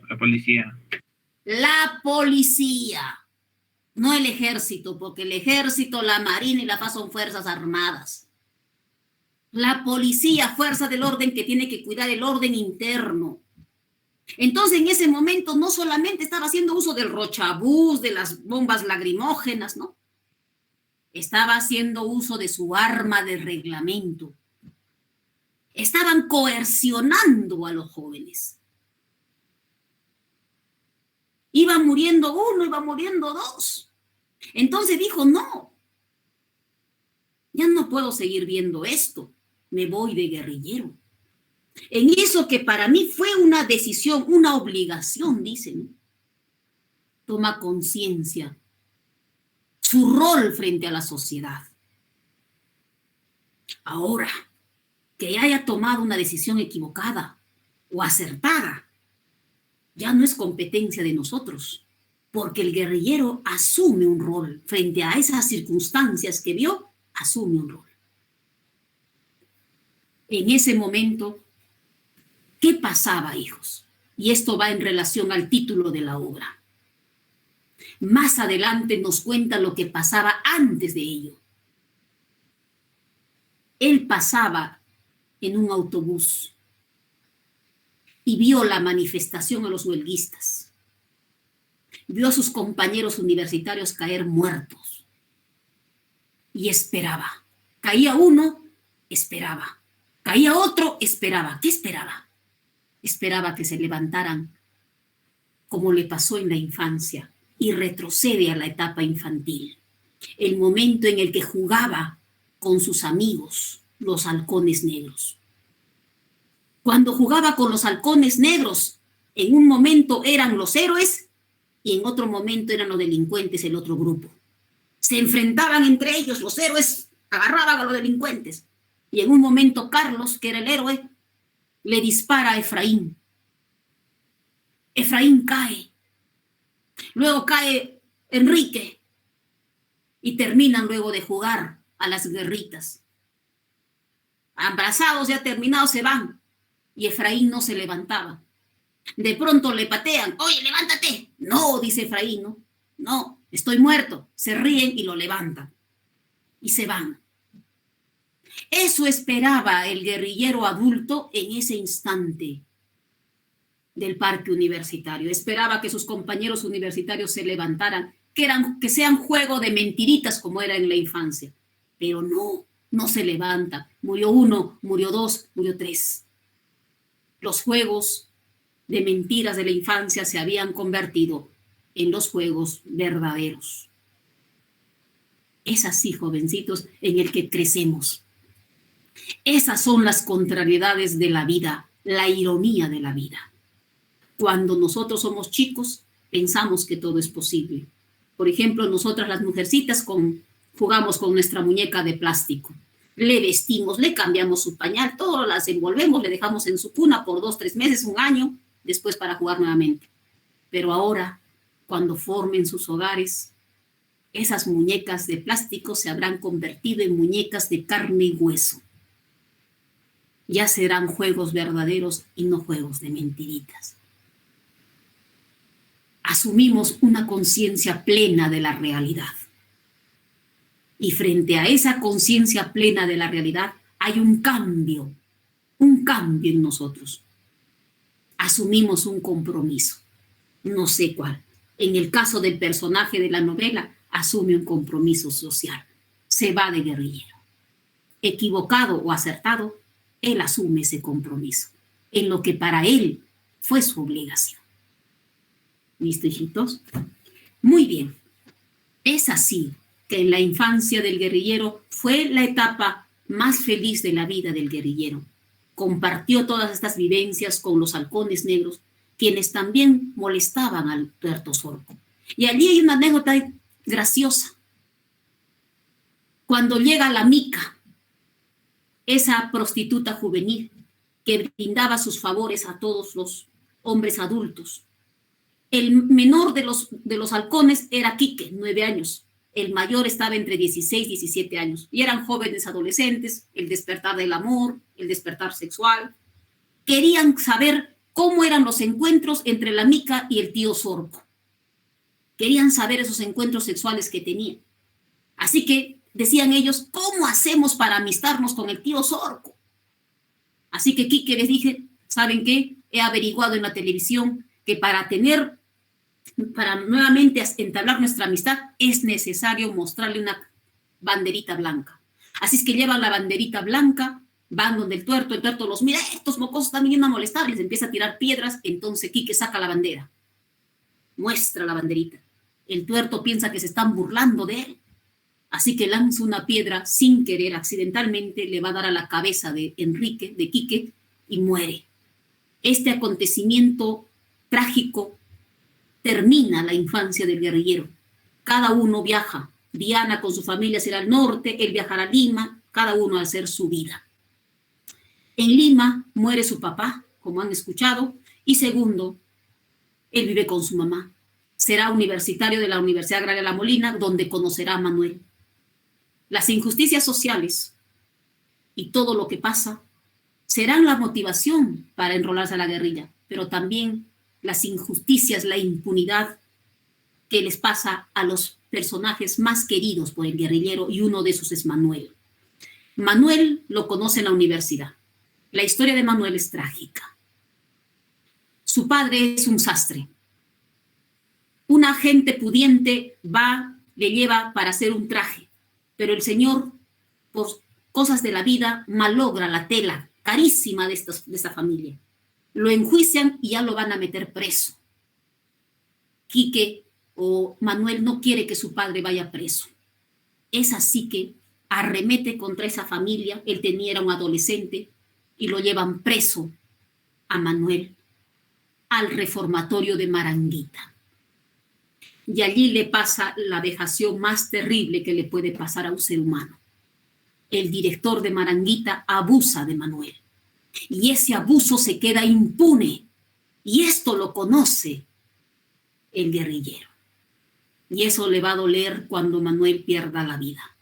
La policía. La policía. No el ejército, porque el ejército, la marina y la FAS son fuerzas armadas. La policía, fuerza del orden que tiene que cuidar el orden interno. Entonces, en ese momento, no solamente estaba haciendo uso del rochabús, de las bombas lacrimógenas, ¿no? Estaba haciendo uso de su arma de reglamento. Estaban coercionando a los jóvenes. Iba muriendo uno, iba muriendo 2. Entonces dijo, no, ya no puedo seguir viendo esto, me voy de guerrillero. En eso que para mí fue una decisión, una obligación, dicen, toma conciencia, su rol frente a la sociedad. Ahora, que haya tomado una decisión equivocada o acertada, ya no es competencia de nosotros, porque el guerrillero asume un rol frente a esas circunstancias que vio, asume un rol. En ese momento, ¿qué pasaba, hijos? Y esto va en relación al título de la obra. Más adelante nos cuenta lo que pasaba antes de ello. Él pasaba en un autobús y vio la manifestación a los huelguistas. Vio a sus compañeros universitarios caer muertos. Y esperaba. Caía uno, esperaba. Caía otro, esperaba. ¿Qué esperaba? Esperaba que se levantaran, como le pasó en la infancia, y retrocede a la etapa infantil. El momento en el que jugaba con sus amigos, los halcones negros. Cuando jugaba con los halcones negros, en un momento eran los héroes y en otro momento eran los delincuentes, el otro grupo. Se enfrentaban entre ellos, los héroes agarraban a los delincuentes. Y en un momento Carlos, que era el héroe, le dispara a Efraín. Efraín cae. Luego cae Enrique. Y terminan luego de jugar a las guerritas. Abrazados, ya terminados, se van. Y Efraín no se levantaba. De pronto le patean. Oye, levántate. No, dice Efraín, no. No, estoy muerto. Se ríen y lo levantan. Y se van. Eso esperaba el guerrillero adulto en ese instante del parque universitario. Esperaba que sus compañeros universitarios se levantaran, que sean juego de mentiritas como era en la infancia. Pero no se levanta. Murió 1, murió 2, murió 3. Los juegos de mentiras de la infancia se habían convertido en los juegos verdaderos. Es así, jovencitos, en el que crecemos. Esas son las contrariedades de la vida, la ironía de la vida. Cuando nosotros somos chicos, pensamos que todo es posible. Por ejemplo, nosotras las mujercitas jugamos con nuestra muñeca de plástico. Le vestimos, le cambiamos su pañal, todo las envolvemos, le dejamos en su cuna por 2, 3 meses, 1 año, después para jugar nuevamente. Pero ahora, cuando formen sus hogares, esas muñecas de plástico se habrán convertido en muñecas de carne y hueso. Ya serán juegos verdaderos y no juegos de mentiritas. Asumimos una conciencia plena de la realidad. Y frente a esa conciencia plena de la realidad hay un cambio en nosotros. Asumimos un compromiso, no sé cuál. En el caso del personaje de la novela, asume un compromiso social, se va de guerrillero. Equivocado o acertado, él asume ese compromiso, en lo que para él fue su obligación. ¿Listo, hijitos? Muy bien. Es así que en la infancia del guerrillero fue la etapa más feliz de la vida del guerrillero. Compartió todas estas vivencias con los halcones negros, quienes también molestaban al tuerto Sorco. Y allí hay una anécdota graciosa. Cuando llega la Mica, esa prostituta juvenil que brindaba sus favores a todos los hombres adultos, el menor de los halcones era Quique, 9 años. El mayor estaba entre 16 y 17 años. Y eran jóvenes adolescentes, el despertar del amor, el despertar sexual. Querían saber cómo eran los encuentros entre la Mica y el tío Sorco. Querían saber esos encuentros sexuales que tenían. Así que decían ellos, ¿cómo hacemos para amistarnos con el tío Sorco? Así que Quique les dije, ¿saben qué? He averiguado en la televisión que para nuevamente entablar nuestra amistad es necesario mostrarle una banderita blanca. Así es que llevan la banderita blanca, van donde el tuerto los mira, estos mocosos están viniendo a molestar, les empieza a tirar piedras, entonces Quique saca la bandera, muestra la banderita. El tuerto piensa que se están burlando de él, así que lanza una piedra sin querer, accidentalmente, le va a dar a la cabeza de Enrique, de Quique, y muere. Este acontecimiento trágico termina la infancia del guerrillero. Cada uno viaja. Diana con su familia será al norte, él viajará a Lima, cada uno a hacer su vida. En Lima muere su papá, como han escuchado, y segundo, él vive con su mamá. Será universitario de la Universidad Agraria La Molina, donde conocerá a Manuel. Las injusticias sociales y todo lo que pasa serán la motivación para enrolarse a la guerrilla, pero también las injusticias, la impunidad que les pasa a los personajes más queridos por el guerrillero, y uno de esos es Manuel. Manuel lo conoce en la universidad. La historia de Manuel es trágica. Su padre es un sastre. Una gente pudiente le lleva para hacer un traje, pero el señor, por cosas de la vida, malogra la tela carísima de esta familia. Lo enjuician y ya lo van a meter preso. Quique o Manuel no quiere que su padre vaya preso. Es así que arremete contra esa familia. Él era un adolescente y lo llevan preso a Manuel al reformatorio de Maranguita. Y allí le pasa la vejación más terrible que le puede pasar a un ser humano. El director de Maranguita abusa de Manuel. Y ese abuso se queda impune. Y esto lo conoce el guerrillero. Y eso le va a doler cuando Manuel pierda la vida.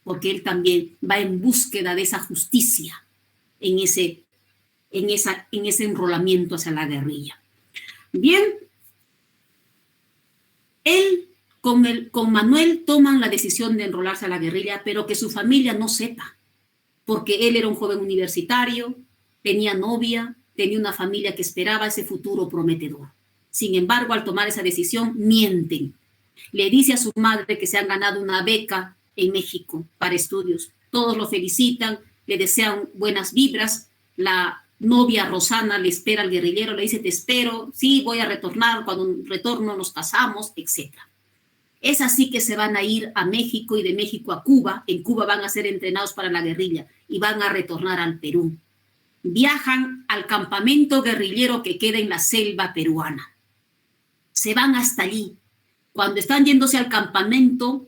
Porque él también va en búsqueda de esa justicia en ese enrolamiento hacia la guerrilla. Bien, él con Manuel toman la decisión de enrolarse a la guerrilla, pero que su familia no sepa, porque él era un joven universitario, tenía novia, tenía una familia que esperaba ese futuro prometedor. Sin embargo, al tomar esa decisión, mienten. Le dice a su madre que se han ganado una beca en México para estudios. Todos lo felicitan, le desean buenas vibras. La novia Rosana le espera al guerrillero, le dice, te espero, sí, voy a retornar, cuando retorno nos casamos, etc. Es así que se van a ir a México y de México a Cuba. En Cuba van a ser entrenados para la guerrilla y van a retornar al Perú. Viajan al campamento guerrillero que queda en la selva peruana. Se van hasta allí. Cuando están yéndose al campamento,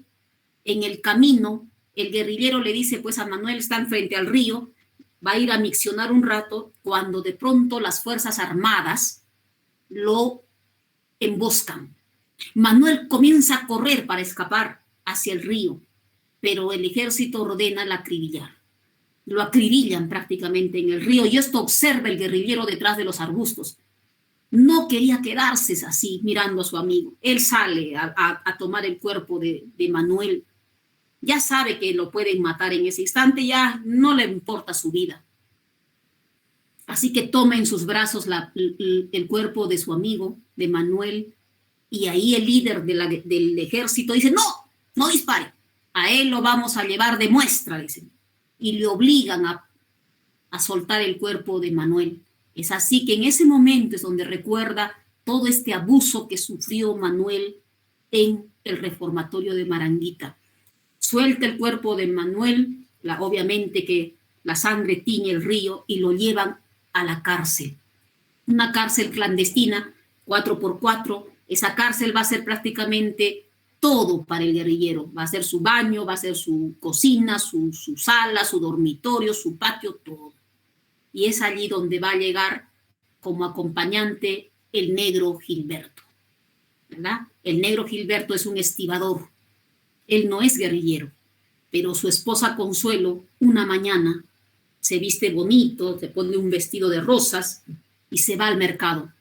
en el camino, el guerrillero le dice pues a Manuel, están frente al río, va a ir a miccionar un rato, cuando de pronto las Fuerzas Armadas lo emboscan. Manuel comienza a correr para escapar hacia el río, pero el ejército ordena el acribillar. Lo acribillan prácticamente en el río y esto observa el guerrillero detrás de los arbustos. No quería quedarse así mirando a su amigo. Él sale a tomar el cuerpo de Manuel. Ya sabe que lo pueden matar en ese instante, ya no le importa su vida. Así que toma en sus brazos el cuerpo de su amigo, de Manuel, y ahí el líder del ejército dice, no, no dispare, a él lo vamos a llevar de muestra, dicen, y le obligan a soltar el cuerpo de Manuel. Es así que en ese momento es donde recuerda todo este abuso que sufrió Manuel en el reformatorio de Maranguita. Suelta el cuerpo de Manuel, obviamente que la sangre tiñe el río y lo llevan a la cárcel. Una cárcel clandestina, 4x4. Esa cárcel va a ser prácticamente todo para el guerrillero. Va a ser su baño, va a ser su cocina, su sala, su dormitorio, su patio, todo. Y es allí donde va a llegar como acompañante el negro Gilberto, ¿verdad? El negro Gilberto es un estibador. Él no es guerrillero, pero su esposa Consuelo, una mañana, se viste bonito, se pone un vestido de rosas y se va al mercado,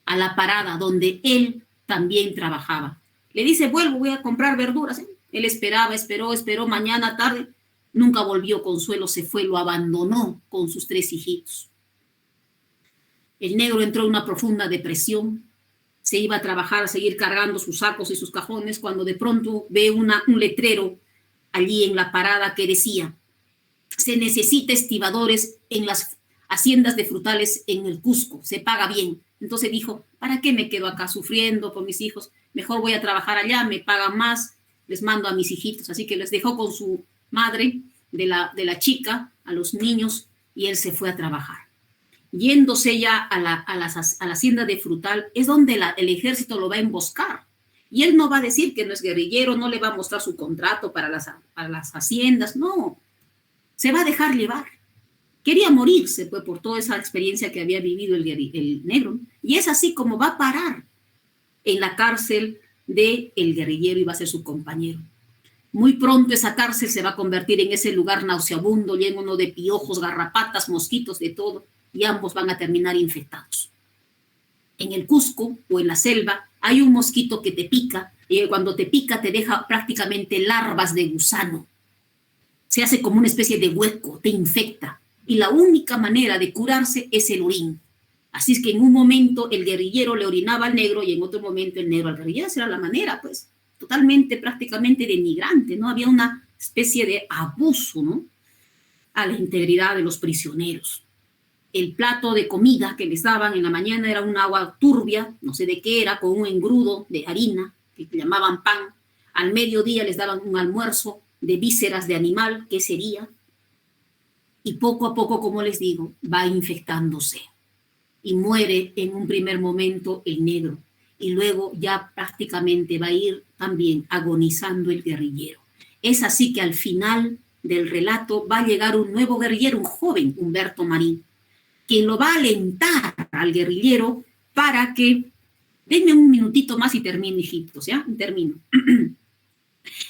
a la parada donde él también trabajaba. Le dice, vuelvo, voy a comprar verduras. Él esperó, mañana, tarde. Nunca volvió. Consuelo se fue, lo abandonó con sus 3 hijitos. El negro entró en una profunda depresión. Se iba a trabajar, a seguir cargando sus sacos y sus cajones, cuando de pronto ve un letrero allí en la parada que decía, se necesita estibadores en las haciendas de frutales en el Cusco, se paga bien. Entonces dijo, ¿para qué me quedo acá sufriendo por mis hijos? Mejor voy a trabajar allá, me pagan más, les mando a mis hijitos. Así que les dejó con su madre de la chica, a los niños, y él se fue a trabajar. Yéndose ya a la hacienda de frutal, es donde el ejército lo va a emboscar. Y él no va a decir que no es guerrillero, no le va a mostrar su contrato para las haciendas, no. Se va a dejar llevar. Quería morirse pues, por toda esa experiencia que había vivido el negro. Y es así como va a parar en la cárcel del guerrillero y va a ser su compañero. Muy pronto esa cárcel se va a convertir en ese lugar nauseabundo, lleno de piojos, garrapatas, mosquitos, de todo, y ambos van a terminar infectados. En el Cusco o en la selva hay un mosquito que te pica, y cuando te pica te deja prácticamente larvas de gusano. Se hace como una especie de hueco, te infecta. Y la única manera de curarse es el orín. Así es que en un momento el guerrillero le orinaba al negro y en otro momento el negro al guerrillero. Esa era la manera, pues, totalmente, prácticamente denigrante, ¿no? Había una especie de abuso, ¿no?, a la integridad de los prisioneros. El plato de comida que les daban en la mañana era un agua turbia, no sé de qué era, con un engrudo de harina, que llamaban pan. Al mediodía les daban un almuerzo de vísceras de animal, ¿qué sería? Y poco a poco, como les digo, va infectándose. Y muere en un primer momento el negro. Y luego ya prácticamente va a ir también agonizando el guerrillero. Es así que al final del relato va a llegar un nuevo guerrillero, un joven, Humberto Marín, quien lo va a alentar al guerrillero para que, denme un minutito más y termino, hijitos, ¿ya? Termino.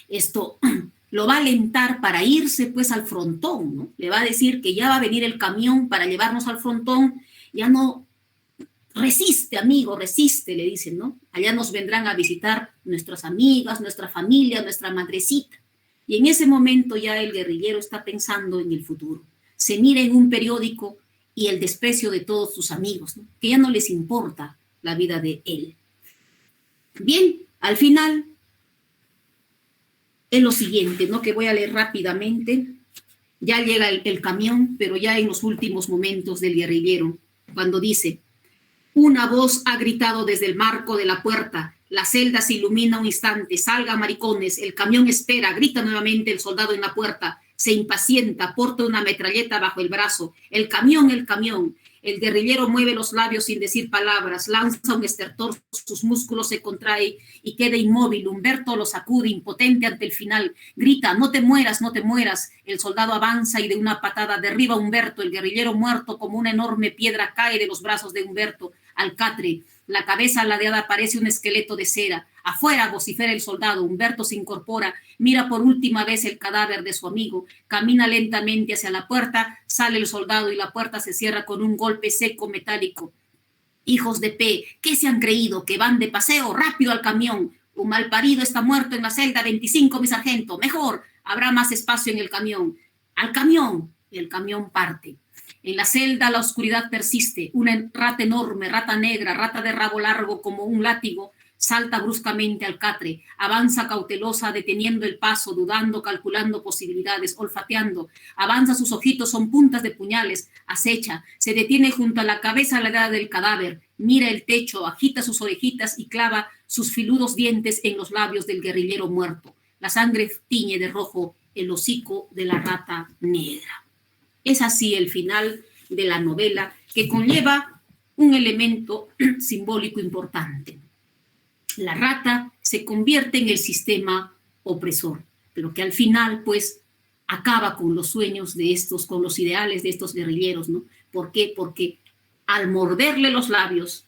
Esto lo va a alentar para irse pues al frontón, ¿no? Le va a decir que ya va a venir el camión para llevarnos al frontón, ya no, resiste, amigo, resiste, le dicen, ¿no? Allá nos vendrán a visitar nuestras amigas, nuestra familia, nuestra madrecita. Y en ese momento ya el guerrillero está pensando en el futuro. Se mira en un periódico y el desprecio de todos sus amigos, ¿no?, que ya no les importa la vida de él. Bien, al final es lo siguiente, ¿no?, que voy a leer rápidamente. Ya llega el camión, pero ya en los últimos momentos del guerrillero, cuando dice: una voz ha gritado desde el marco de la puerta. La celda se ilumina un instante. Salga, maricones. El camión espera. Grita nuevamente el soldado en la puerta. Se impacienta. Porta una metralleta bajo el brazo. El camión, el camión. El guerrillero mueve los labios sin decir palabras. Lanza un estertor. Sus músculos se contraen y queda inmóvil. Humberto lo sacude, impotente ante el final. Grita: no te mueras, no te mueras. El soldado avanza y de una patada derriba a Humberto. El guerrillero, muerto como una enorme piedra, cae de los brazos de Humberto al catre. La cabeza ladeada parece un esqueleto de cera. Afuera, vocifera el soldado. Humberto se incorpora, mira por última vez el cadáver de su amigo, camina lentamente hacia la puerta, sale el soldado y la puerta se cierra con un golpe seco metálico. Hijos de P, ¿qué se han creído? ¿Que van de paseo? ¡Rápido al camión! Un malparido está muerto en la celda 25, mi sargento. Mejor, habrá más espacio en el camión. ¡Al camión! Y el camión parte. En la celda la oscuridad persiste. Una rata enorme, rata negra, rata de rabo largo como un látigo, salta bruscamente al catre, avanza cautelosa, deteniendo el paso, dudando, calculando posibilidades, olfateando. Avanza, sus ojitos son puntas de puñales, acecha, se detiene junto a la cabeza ladeada del cadáver, mira el techo, agita sus orejitas y clava sus filudos dientes en los labios del guerrillero muerto. La sangre tiñe de rojo el hocico de la rata negra. Es así el final de la novela, que conlleva un elemento simbólico importante. La rata se convierte en el sistema opresor, pero que al final, pues, acaba con los sueños de estos, con los ideales de estos guerrilleros, ¿no? ¿Por qué? Porque al morderle los labios,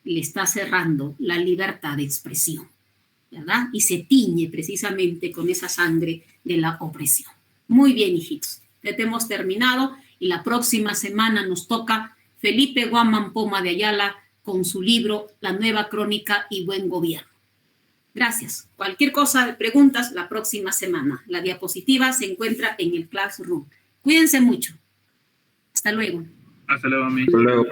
le está cerrando la libertad de expresión, ¿verdad? Y se tiñe precisamente con esa sangre de la opresión. Muy bien, hijitos. Ya hemos terminado y la próxima semana nos toca Felipe Guamán Poma de Ayala con su libro La Nueva Crónica y Buen Gobierno. Gracias. Cualquier cosa, preguntas, la próxima semana. La diapositiva se encuentra en el Classroom. Cuídense mucho. Hasta luego. Hasta luego, Miss. Hasta luego.